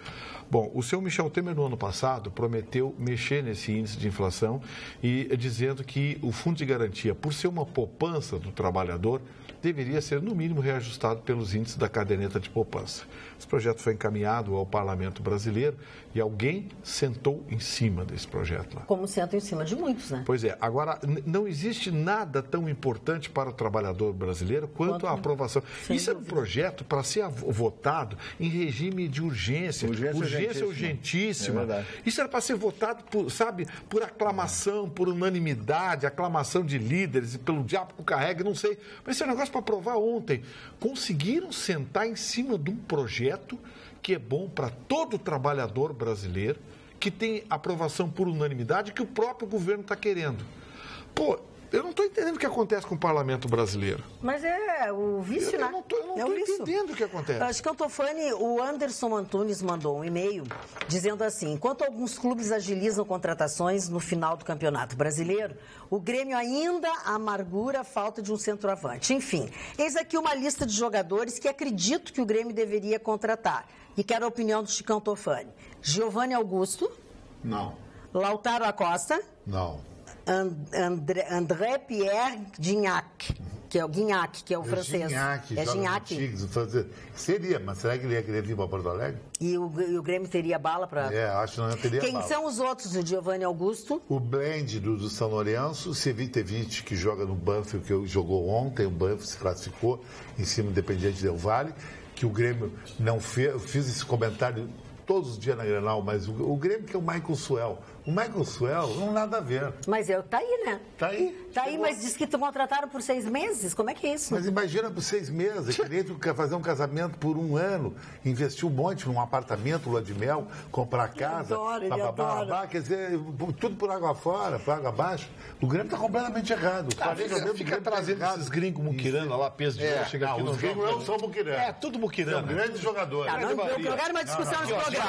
Bom, o senhor Michel Temer, no ano passado, prometeu mexer nesse índice de inflação e dizendo que o Fundo de Garantia, por ser uma poupança do trabalhador, deveria ser, no mínimo, reajustado pelos índices da caderneta de poupança. Esse projeto foi encaminhado ao Parlamento Brasileiro e alguém sentou em cima desse projeto lá. Como senta em cima de muitos, né? Pois é, agora, não existe nada tão importante para o trabalhador brasileiro quanto a aprovação. Isso é um projeto para ser votado em regime de urgência. Urgência urgentíssima. É verdade. Isso era para ser votado, por aclamação, por unanimidade, aclamação de líderes, e pelo diabo que o carrega, não sei. Mas esse é um negócio para aprovar ontem. Conseguiram sentar em cima de um projeto que é bom para todo trabalhador brasileiro, que tem aprovação por unanimidade, que o próprio governo está querendo. Pô, eu não estou entendendo o que acontece com o parlamento brasileiro. Mas é o vício, né? Eu não estou É o vício. entendendo o que acontece. Acho que eu tô Fani, o Anderson Antunes mandou um e-mail dizendo assim: enquanto alguns clubes agilizam contratações no final do Campeonato Brasileiro, o Grêmio ainda amargura a falta de um centroavante. Enfim, eis aqui uma lista de jogadores que acredito que o Grêmio deveria contratar. E quero a opinião do Chicão Tofani. Giovanni Augusto, Não. Lautaro Acosta, Não. André Pierre Gignac, que é o Guignac, que é o francês. É Gignac. Seria, mas será que ele ia querer vir para Porto Alegre? E o Grêmio teria bala para... É, acho que não teria Quem bala. são os outros? O Giovanni Augusto? O Blend do São Lourenço, o Cevicevic, que joga no Banfield, que jogou ontem, o Banfield se classificou em cima do Independiente Del Valle, que o Grêmio não fez. Eu fiz esse comentário todos os dias na Grenal, mas o Grêmio que é o Michael Suel. O Michael Suel não nada a ver. Mas tá aí, né? Tá aí. Tá aí, mas diz que te contrataram por 6 meses? Como é que é isso? Mas imagina por 6 meses, querer fazer um casamento por 1 ano, investir um monte num apartamento, lua de mel, comprar casa, Ele adora. quer dizer, tudo por água fora, por água abaixo. O Grêmio está completamente errado. Fica trazendo esses gringos muquirana lá, peso de ouro, chega aqui os gringos não são muquirana. É, tudo muquirana. São grandes jogadores. Tá, eu quero uma discussão nesse programa.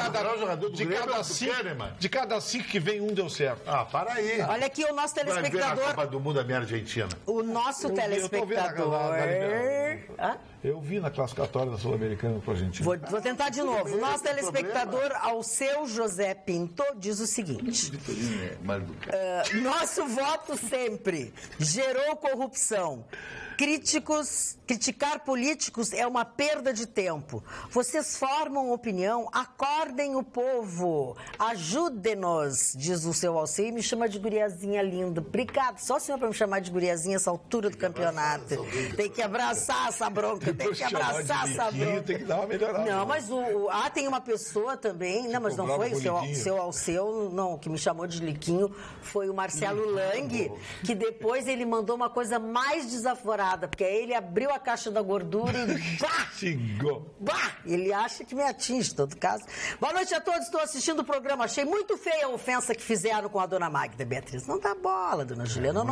De cada 5 que vem, um deu certo. Ah, para aí. Olha aqui o nosso Vai ver a telespectador. Copa do Mundo da minha Argentina. O nosso Eu tô vendo telespectador. Hã? Eu vi na classificatória da Sul-Americana com a Argentina. Vou tentar de novo. O nosso telespectador, Alceu José Pinto, diz o seguinte: nosso voto sempre gerou corrupção. Criticar políticos é uma perda de tempo. Vocês formam opinião, acordem o povo. Ajudem-nos, diz o seu Alceu, e me chama de guriazinha linda. Obrigado. Só o senhor para me chamar de guriazinha essa altura do campeonato. Tem que abraçar essa bronca, tem que abraçar essa bronca. Tem que dar uma melhorada. Não, mas tem uma pessoa também, não, mas não foi o seu Alceu, não, que me chamou de Liquinho, foi o Marcelo Lang, que depois ele mandou uma coisa mais desaforada, porque aí ele abriu a caixa da gordura e xingou. Ele acha que me atinge, em todo caso. Boa noite a todos, estou assistindo o programa. Achei muito feia a ofensa que fizeram com a dona Magda, Beatriz. Não dá bola, dona Juliana,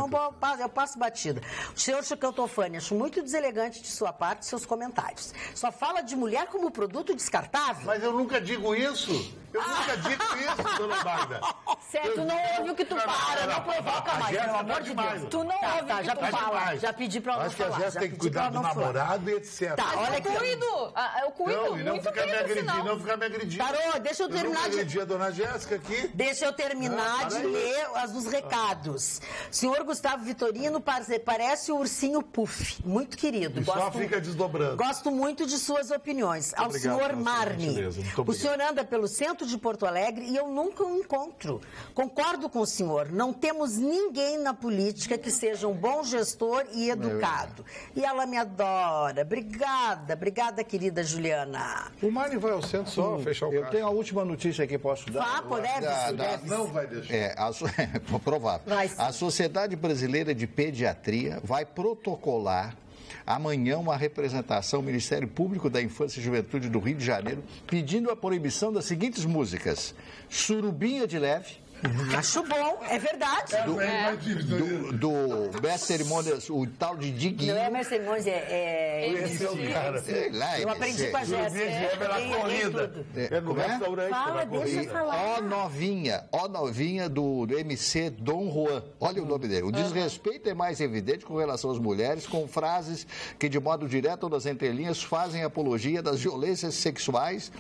eu passo batida. O senhor Chicantofani, acho muito deselegante de sua parte seus comentários. Só fala de mulher como produto descartável. Mas eu nunca digo isso. Eu nunca digo isso, dona Magda. Certo, tu não ouve o que tu fala, não provoca mais, pelo amor de Deus. Tu não ouve o que tu fala. Já pedi pra ela não falar. Acho que a Jéssica tem que cuidar do namorado e etc. Tá, olha aqui. Eu cuido Não ficar me agredindo. Parou, deixa eu terminar de... agredir a dona Jéssica aqui. Deixa eu terminar de ler os recados. Senhor Gustavo Vitorino parece o ursinho Puff, muito querido. E só fica desdobrando. Gosto muito de suas opiniões. Ao senhor Marne, o senhor anda pelo centro de Porto Alegre e eu nunca o encontro. Concordo com o senhor, não temos ninguém na política que seja um bom gestor e educado. E ela me adora. Obrigada, querida Juliana. O Marne vai ao centro só fechar o carro. Eu tenho a última notícia aqui, posso dar? Deve. Não vai deixar. Provável. A Sociedade Brasileira de Pediatria vai protocolar amanhã uma representação ao Ministério Público da Infância e Juventude do Rio de Janeiro pedindo a proibição das seguintes músicas: Surubinha de Leve. Acho bom, é verdade. Do Mestre Cerimônias, o tal de Diguinho. Não é Mestre Cerimônias, Esse é o cara. Eu aprendi com a Jéssica. É no restaurante. Fala, deixa eu falar. Ó novinha do MC Dom Juan. Olha o nome dele. O desrespeito é mais evidente com relação às mulheres, com frases que, de modo direto ou nas entrelinhas, fazem apologia das violências sexuais,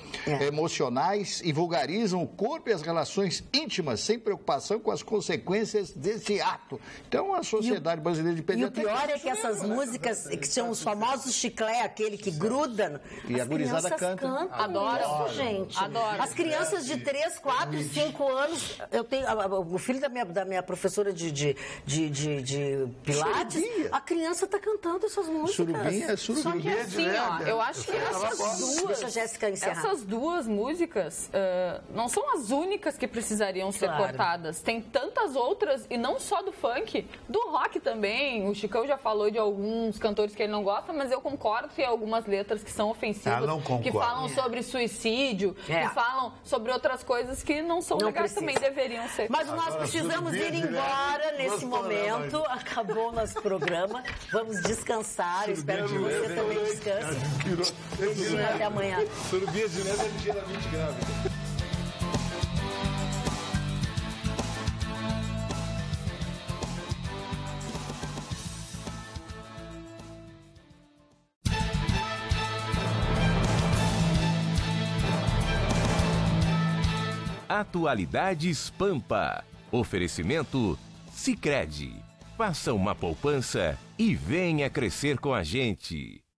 emocionais e vulgarizam o corpo e as relações íntimas, sem preocupação com as consequências desse ato. Então, a Sociedade Brasileira de Pediatria... E o pior é que essas músicas, que são os famosos chiclé, aquele que gruda... E a gurizada canta. Adoram isso, gente. Adoram. As crianças de 3, 4, 5 anos... Eu tenho o filho da minha professora de Pilates, a criança está cantando essas músicas. Só que assim, eu acho que Deixa a Jéssica encerrar. essas duas músicas não são as únicas que precisariam ser cortadas. Tem tantas outras, e não só do funk, do rock também. O Chicão já falou de alguns cantores que ele não gosta, mas eu concordo que tem algumas letras que são ofensivas, que falam sobre suicídio, que falam sobre outras coisas que não são legais também, deveriam ser. Mas nós precisamos ir embora nesse momento. Acabou o nosso programa. Vamos descansar. Espero que você também descanse. Até amanhã. Surubinha de leve é ligeiramente grave. Atualidades Pampa. Oferecimento Sicredi. Faça uma poupança e venha crescer com a gente.